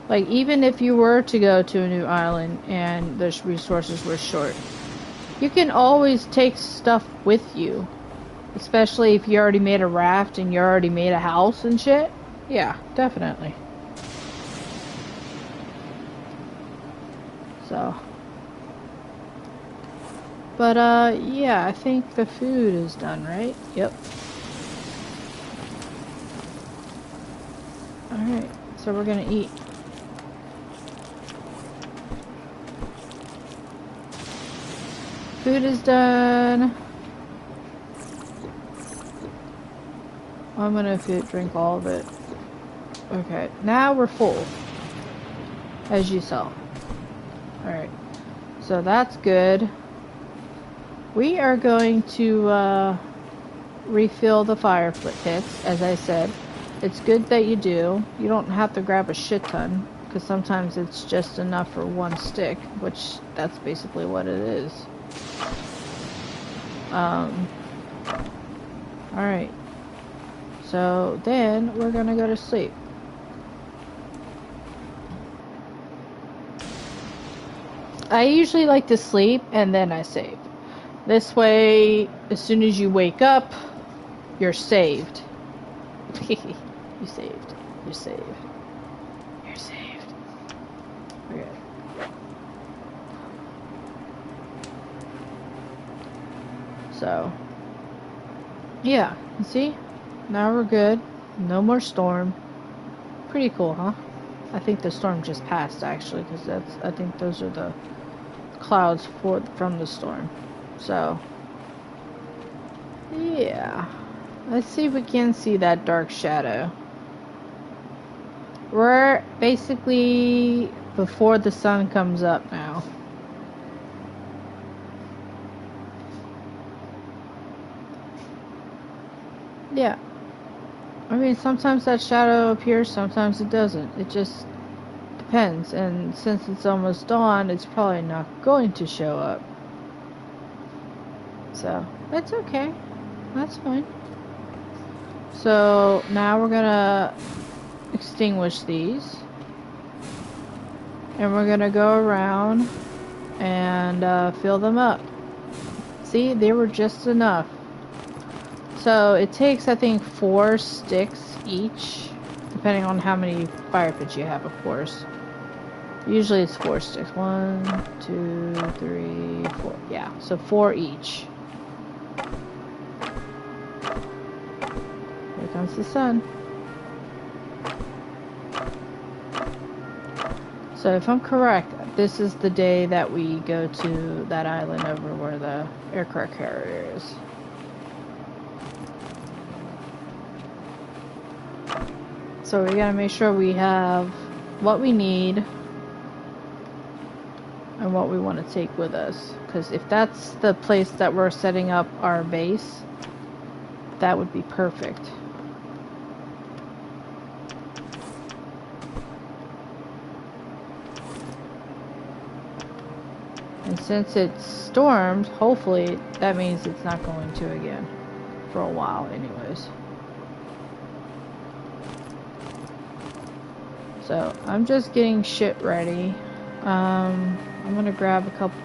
Like, even if you were to go to a new island and the resources were short, you can always take stuff with you. Especially if you already made a raft and you already made a house and shit. Yeah, definitely. So. But, yeah, I think the food is done, right? Yep. Alright, so we're gonna eat. Food is done. I'm gonna drink all of it. Okay, now we're full. As you saw. Alright, so that's good. We are going to refill the fire pits, as I said. It's good that you do. You don't have to grab a shit ton, because sometimes it's just enough for one stick, which that's basically what it is. Alright. So then we're gonna go to sleep. I usually like to sleep and then I save. This way, as soon as you wake up, you're saved. You saved. You're saved. You're saved. Okay. So, yeah, you see? Now we're good. No more storm. Pretty cool, huh? I think the storm just passed, actually, because I think those are the clouds from the storm. So, yeah. Let's see if we can see that dark shadow. We're basically before the sun comes up now. Yeah. I mean, sometimes that shadow appears, sometimes it doesn't. It just depends. And since it's almost dawn, it's probably not going to show up. So, that's okay. That's fine. So, now we're gonna extinguish these. And we're gonna go around and fill them up. See, they were just enough. So it takes, I think, 4 sticks each, depending on how many fire pits you have, of course. Usually it's 4 sticks. 1, 2, 3, 4. Yeah, so 4 each. Here comes the sun. So if I'm correct, this is the day that we go to that island over where the aircraft carrier is. So we gotta make sure we have what we need and what we want to take with us. Because if that's the place that we're setting up our base, that would be perfect. And since it's stormed, hopefully that means it's not going to again. For a while anyways. So I'm just getting shit ready. I'm gonna grab a couple,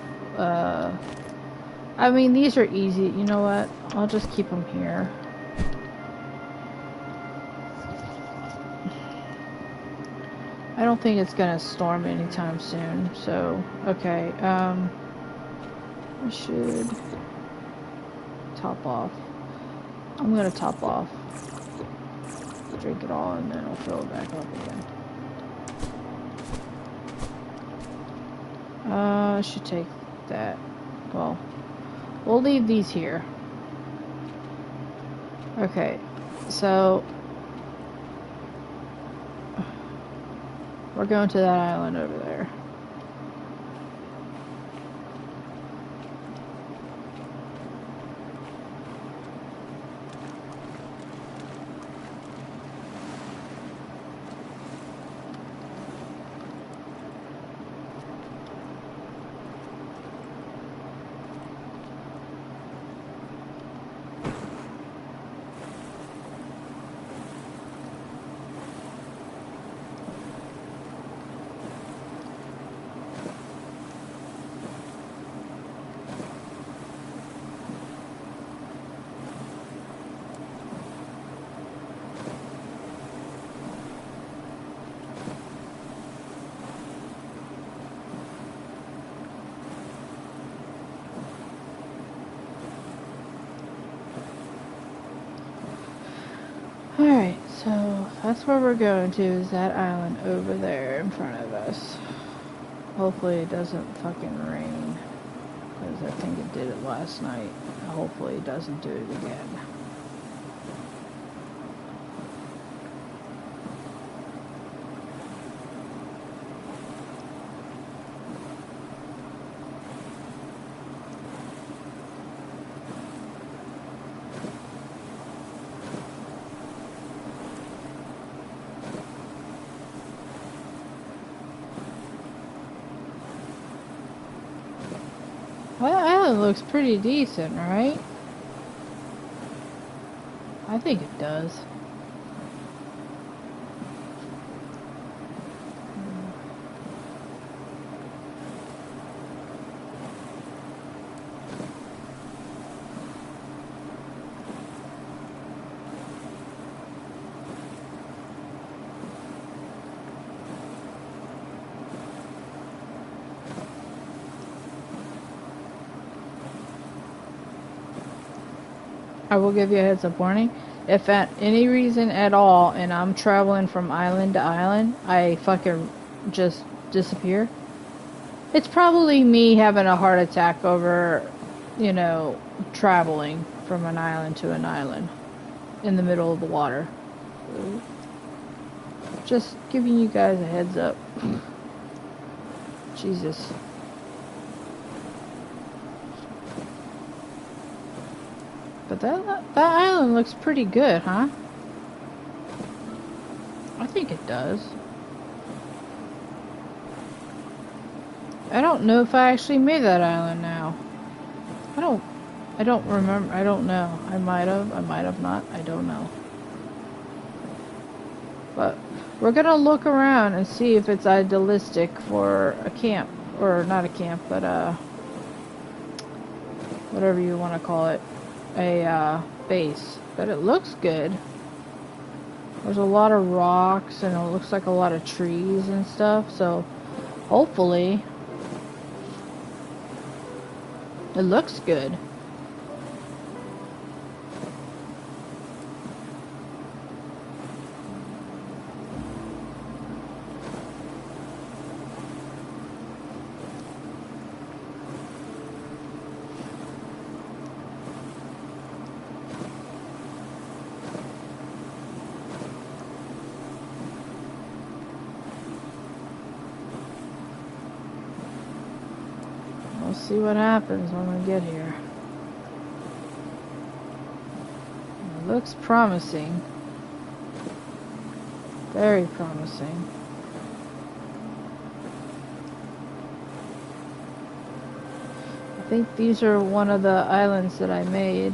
I mean these are easy, you know what, I'll just keep them here. I don't think it's gonna storm anytime soon, so, okay, I should top off. I'm gonna top off. Drink it all and then I'll fill it back up again. I should take that. Well, we'll leave these here. Okay, so we're going to that island over there. Alright, so that's where we're going to, is that island over there in front of us. Hopefully it doesn't fucking rain, because I think it did it last night. Hopefully it doesn't do it again. Well, that island looks pretty decent, right? I think it does. I will give you a heads up warning. If at any reason at all, and I'm traveling from island to island, I fucking just disappear, it's probably me having a heart attack over, you know, traveling from an island to an island in the middle of the water. Just giving you guys a heads up. Jesus. But that island looks pretty good, huh? I think it does. I don't know if I actually made that island now. I don't remember. I don't know. I might have not. I don't know. But we're gonna look around and see if it's idealistic for a camp, or not a camp, but whatever you want to call it, a base. But it looks good. There's a lot of rocks and it looks like a lot of trees and stuff, so hopefully it looks good. We'll see what happens when we get here. It looks promising. Very promising. I think these are one of the islands that I made.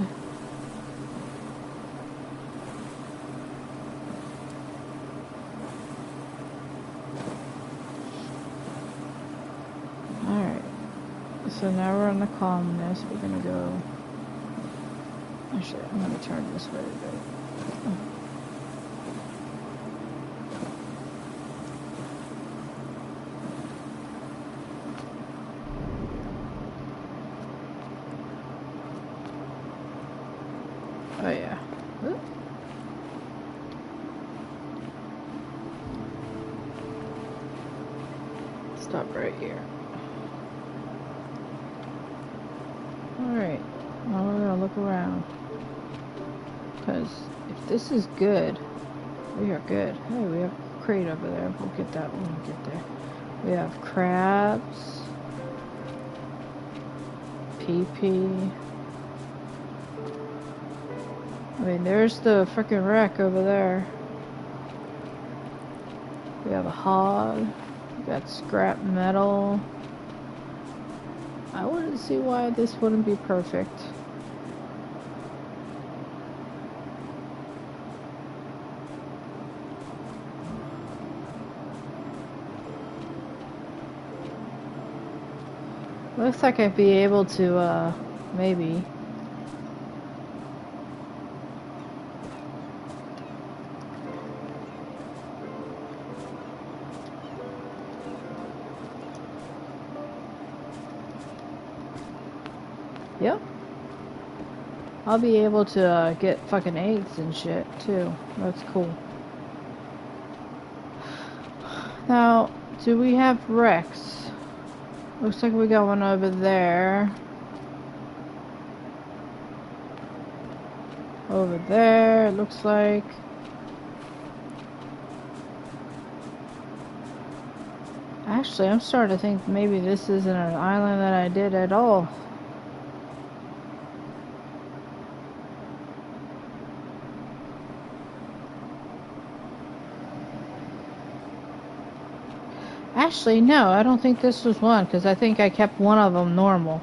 Alright. So now we're on the calmness. We're gonna go... Actually, I'm gonna turn this way a bit. Oh yeah. Oop. Stop right here. Alright, now we're gonna look around. Because if this is good, we are good. Hey, we have a crate over there. We'll get that when we get there. We have crabs. PP. I mean, there's the frickin' wreck over there. We have a hog. We got scrap metal. I wouldn't see why this wouldn't be perfect. Looks like I'd be able to, maybe. Yep. I'll be able to get fucking eggs and shit too. That's cool. Now, do we have wrecks? Looks like we got one over there. Over there, it looks like. Actually, I'm starting to think maybe this isn't an island that I did at all. Actually, no, I don't think this was one, because I think I kept one of them normal.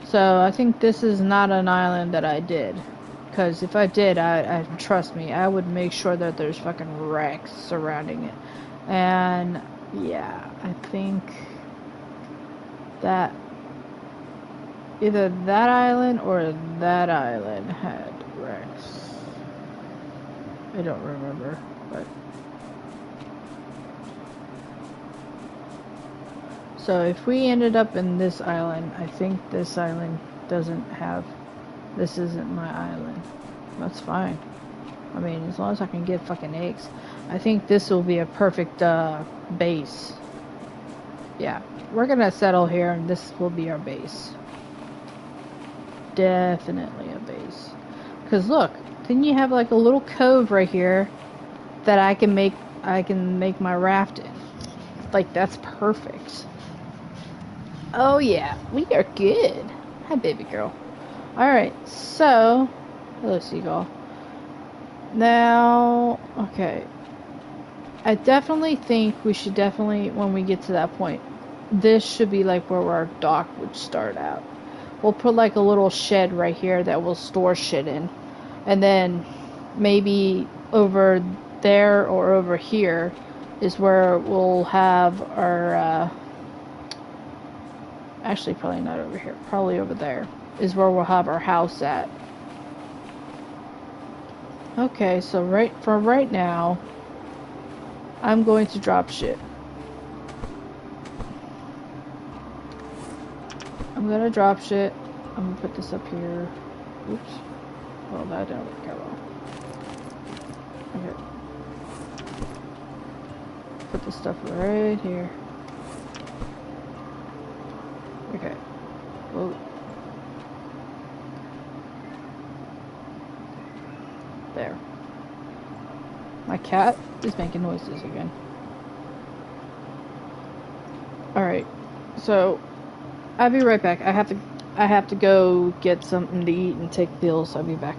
So, I think this is not an island that I did. Because if I did, I trust me, I would make sure that there's fucking wrecks surrounding it. And, yeah, I think that either that island or that island had wrecks. I don't remember, but... So if we ended up in this island, I think this island doesn't have... This isn't my island. That's fine. I mean, as long as I can get fucking eggs. I think this will be a perfect base. Yeah, we're gonna settle here and this will be our base. Definitely a base. Because look, then you have like a little cove right here that I can make my raft in. Like, that's perfect. Oh yeah, we are good. Hi, baby girl. Alright, so... Hello, seagull. Now... Okay. I definitely think we should definitely, when we get to that point, this should be like where our dock would start out. We'll put like a little shed right here that we'll store shit in. And then maybe over there or over here is where we'll have our... Actually, probably not over here. Probably over there. is where we'll have our house at. Okay, so for right now, I'm going to drop shit. I'm gonna drop shit. I'm gonna put this up here. Oops. Well, that didn't work out well. Okay. Put this stuff right here. Okay. Whoa. There. My cat is making noises again. Alright. So, I'll be right back. I have to go get something to eat and take pills. I'll be back.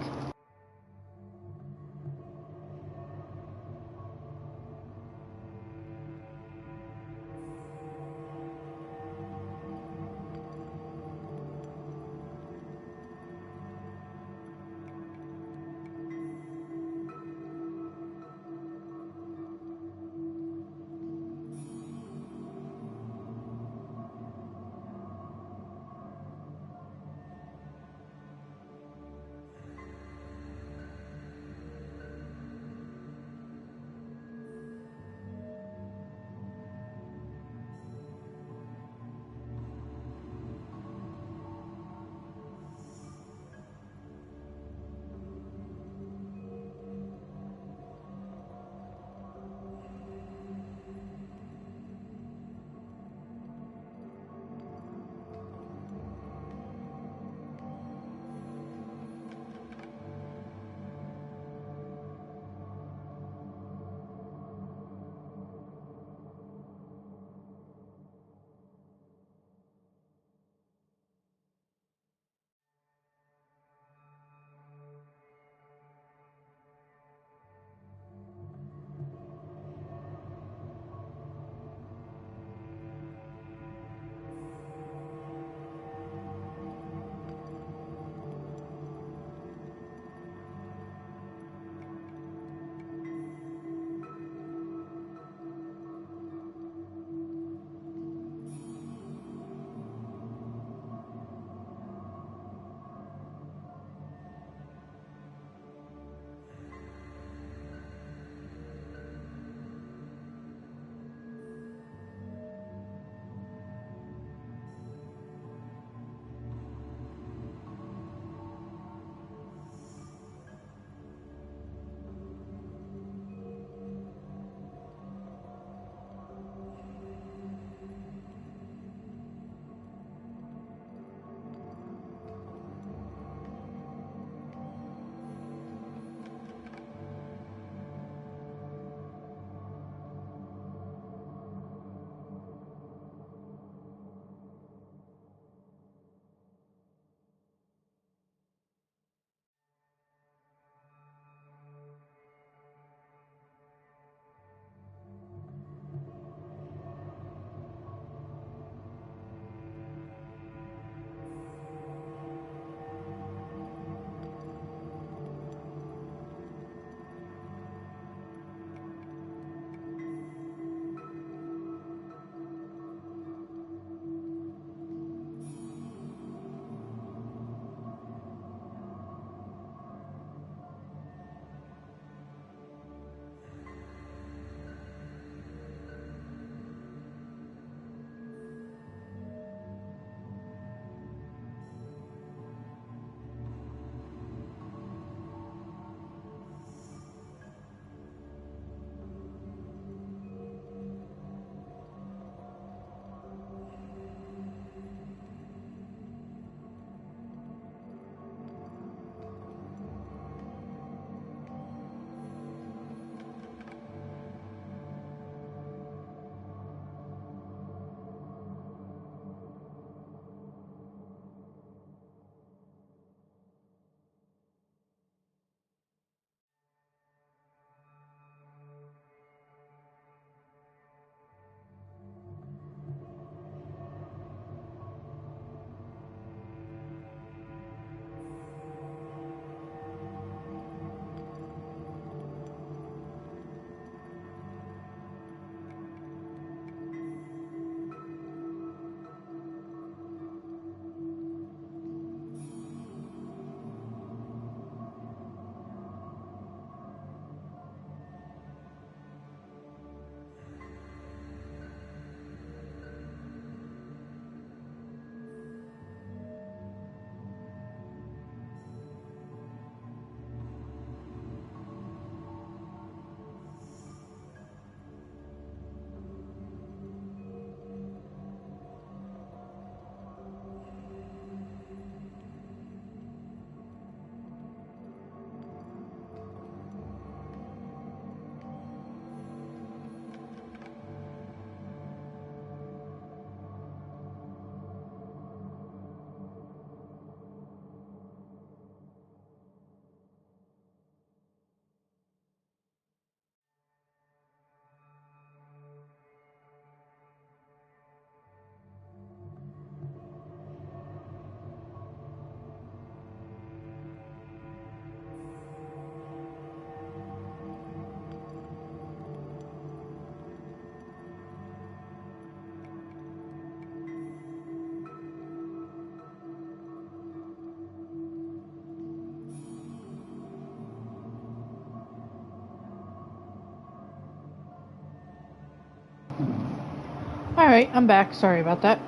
Alright, I'm back. Sorry about that.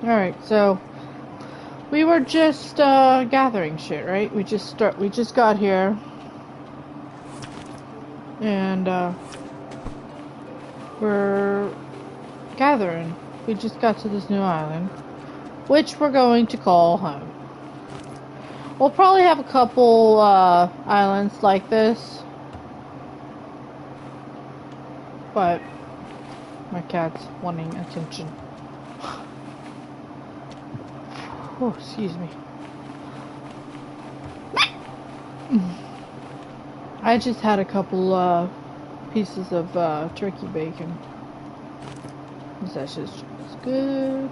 Alright, so we were just gathering shit, right? We just got here. And we're gathering. We just got to this new island, which we're going to call home. We'll probably have a couple islands like this, but my cat's wanting attention. Oh, excuse me. I just had a couple pieces of turkey bacon. That's just good.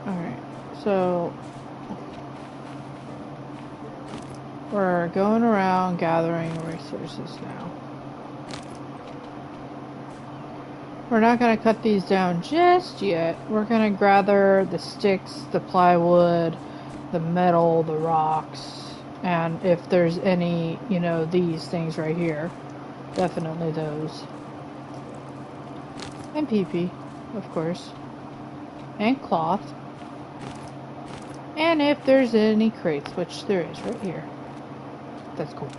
Alright, so we're going around gathering resources now. We're not going to cut these down just yet. We're going to gather the sticks, the plywood, the metal, the rocks, and if there's any, you know, these things right here, definitely those. And pee-pee, of course. And cloth. And if there's any crates, which there is right here. That's cool.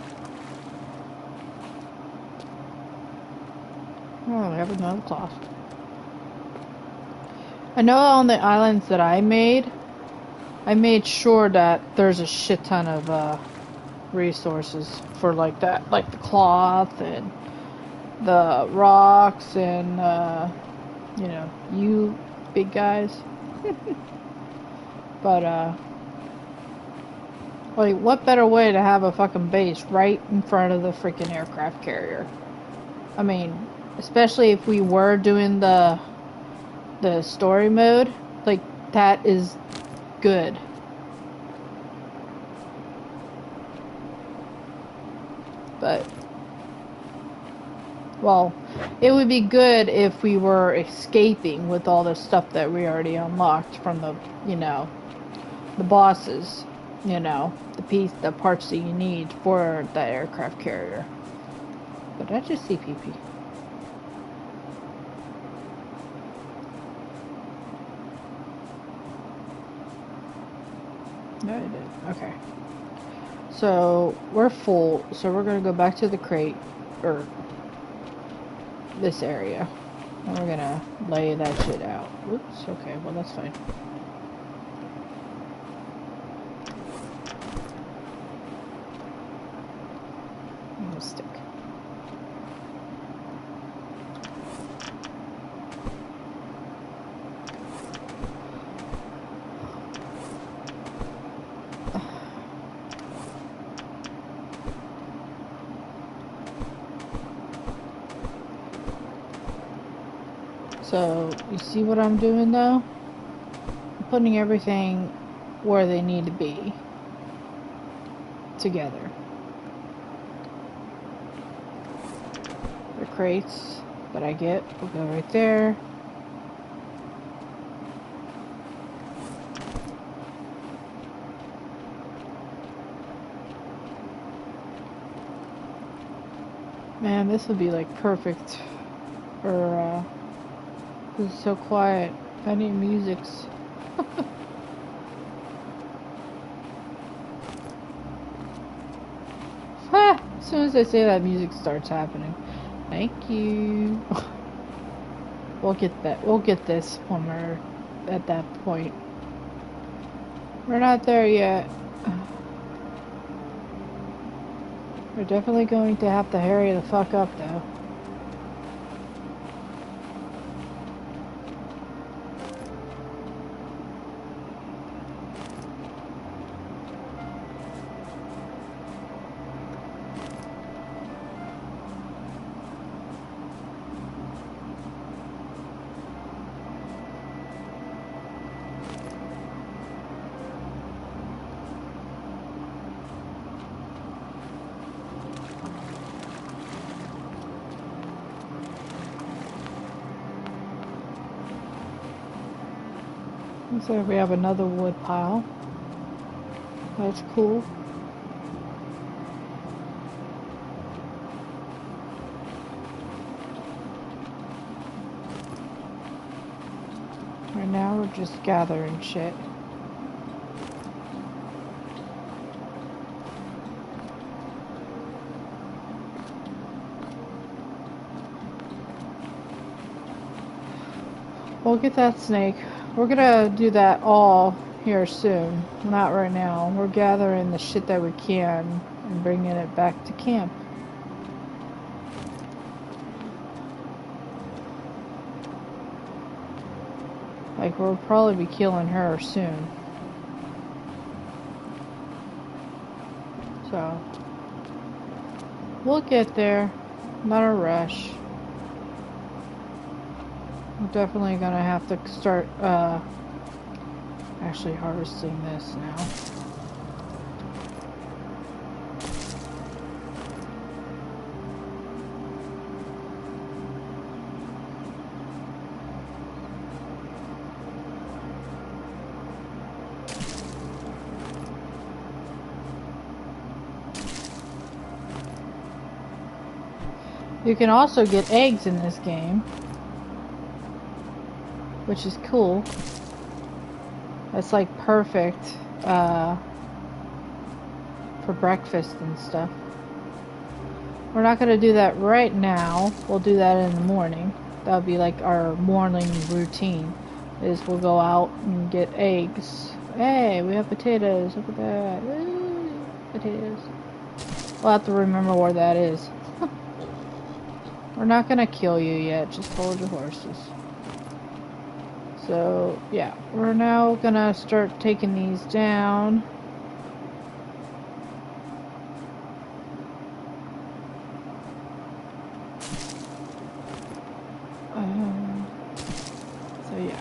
Oh, we have another cloth. I know on the islands that I made sure that there's a shit ton of resources for like that, like the cloth and the rocks and you know, you big guys. But like, what better way to have a fucking base right in front of the freaking aircraft carrier? I mean, especially if we were doing the story mode, like, that is good. But, well, it would be good if we were escaping with all the stuff that we already unlocked from the, you know, the bosses, you know, the parts that you need for that aircraft carrier. But I just see PP. No, I did. Okay. So, we're full, so we're gonna go back to the crate, or this area, and we're gonna lay that shit out. Oops, okay, well that's fine. I'm stick. So, you see what I'm doing though? I'm putting everything where they need to be together. The crates that I get will go right there. Man, this would be like perfect for this is so quiet. I need musics. As soon as I say that, music starts happening. Thank you. We'll get that. We'll get this when we're at that point. We're not there yet. We're definitely going to have to hurry the fuck up, though. Looks like we have another wood pile. That's cool. now we're just gathering shit. We'll get that snake. We're gonna do that all here soon. Not right now. We're gathering the shit that we can and bringing it back to camp. Like, we'll probably be killing her soon. So, we'll get there. Not a rush. We're definitely gonna have to start, actually harvesting this now. You can also get eggs in this game, which is cool. It's like perfect for breakfast and stuff. We're not going to do that right now. We'll do that in the morning. That'll be like our morning routine, is we'll go out and get eggs. Hey, we have potatoes. Look at that. Ooh, potatoes. We'll have to remember where that is. We're not going to kill you yet. Just hold your horses. So, yeah, we're now gonna start taking these down. So, yeah.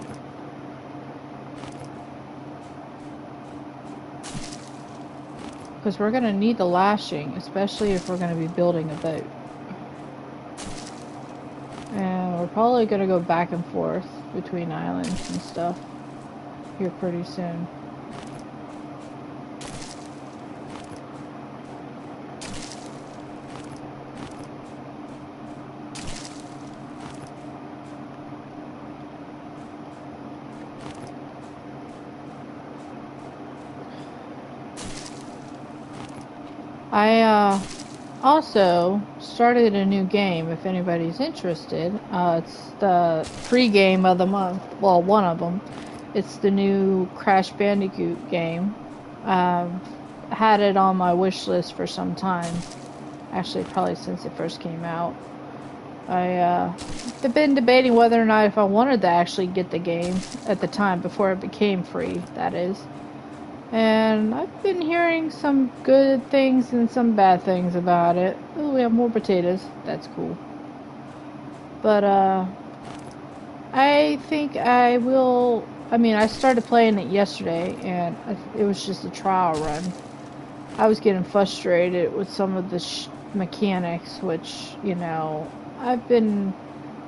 Because we're gonna need the lashing, especially if we're gonna be building a boat. And we're probably gonna go back and forth between islands and stuff here pretty soon. I also started a new game, if anybody's interested. It's the pre-game of the month. Well, one of them. It's the new Crash Bandicoot game. Had it on my wish list for some time. Actually, probably since it first came out. I've been debating whether or not if I wanted to actually get the game at the time, before it became free, that is. And I've been hearing some good things and some bad things about it. Oh, we have more potatoes. That's cool. But, I think I will... I mean, I started playing it yesterday, and it was just a trial run. I was getting frustrated with some of the mechanics, which, you know, I've been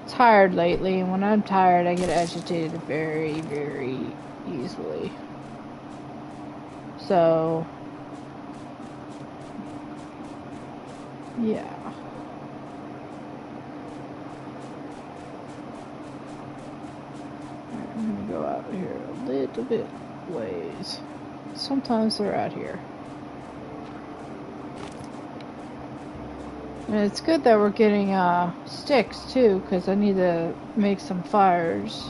tired lately, and when I'm tired, I get agitated very, very easily. So, yeah. I'm gonna go out here a little bit ways. Sometimes they're out here. And it's good that we're getting sticks too, because I need to make some fires.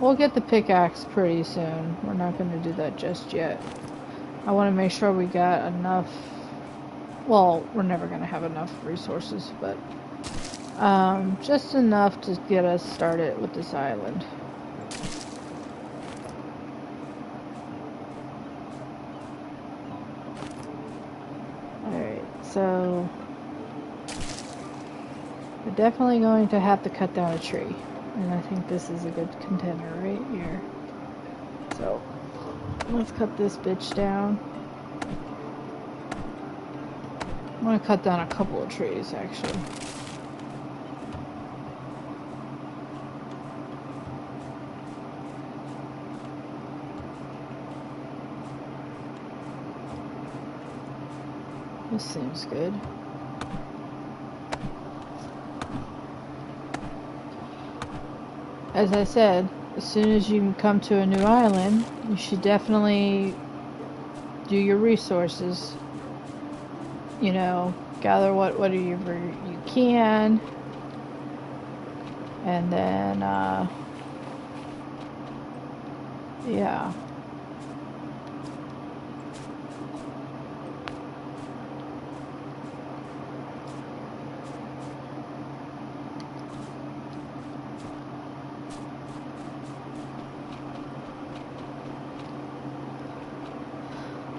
We'll get the pickaxe pretty soon. We're not going to do that just yet. I want to make sure we got enough... Well, we're never going to have enough resources, but... just enough to get us started with this island. Alright, so... we're definitely going to have to cut down a tree. And I think this is a good contender right here. So, let's cut this bitch down. I'm gonna cut down a couple of trees, actually. This seems good. As I said, as soon as you can come to a new island, you should definitely do your resources. You know, gather whatever you can, and then, yeah.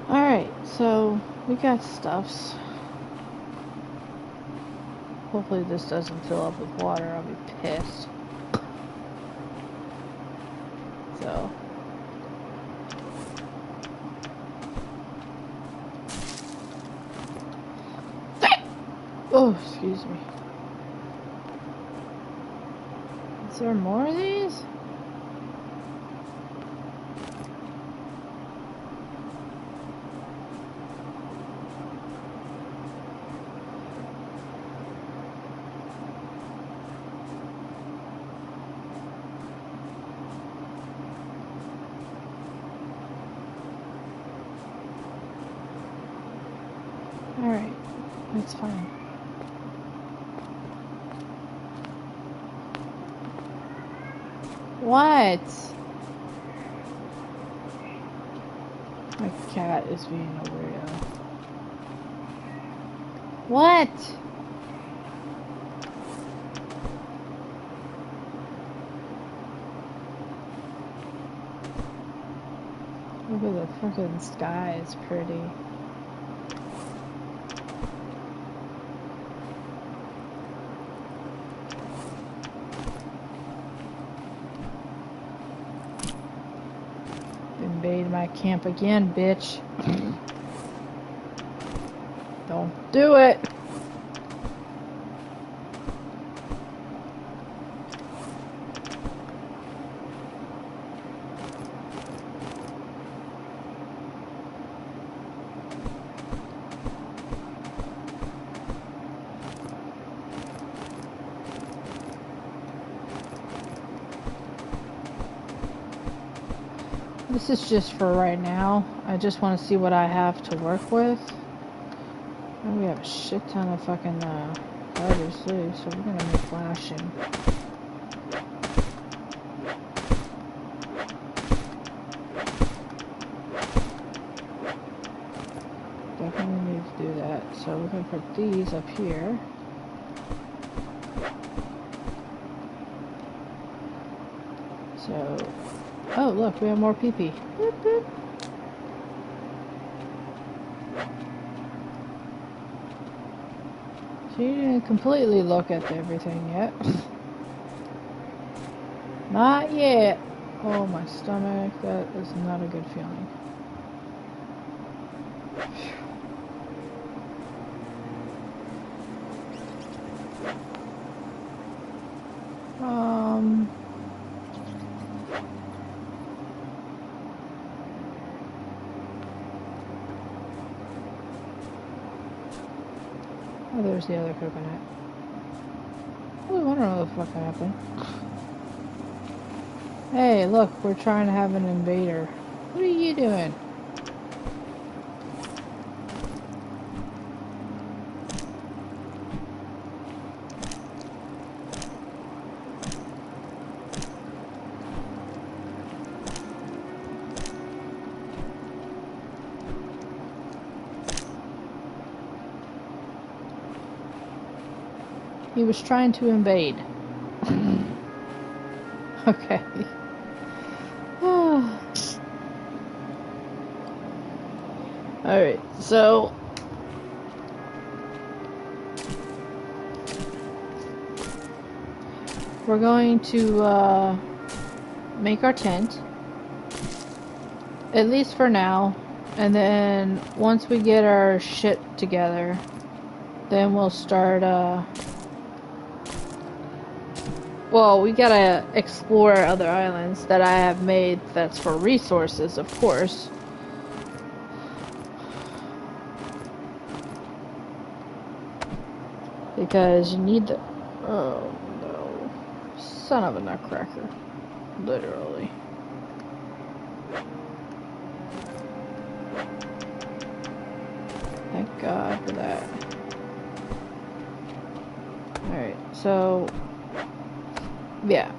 Alright, so we got stuffs. Hopefully this doesn't fill up with water, I'll be pissed. So. Oh, excuse me. Is there more of these? Alright, that's fine. What? My cat is being a weirdo. What? Look at the freaking sky, it's pretty. Invade my camp again, bitch. Don't do it. This is just for right now. I just want to see what I have to work with. And we have a shit ton of fucking fibers too, so we're gonna make flashing. Definitely need to do that. So we're gonna put these up here. So, oh look, we have more pee-pee. Boop, boop. So you didn't completely look at everything yet. Not yet. Oh, my stomach, that is not a good feeling. Oh, there's the other coconut. Oh, I don't know what the fuck happened. Hey, look, we're trying to have an invader. What are you doing? He was trying to invade. Okay. Alright, so we're going to make our tent, at least for now, and then once we get our shit together, then we'll start well, we gotta explore other islands that I have made that's for resources, of course. because you need the... Oh, no. Son of a nutcracker. Literally. Thank God for that. Alright, so... Yeah.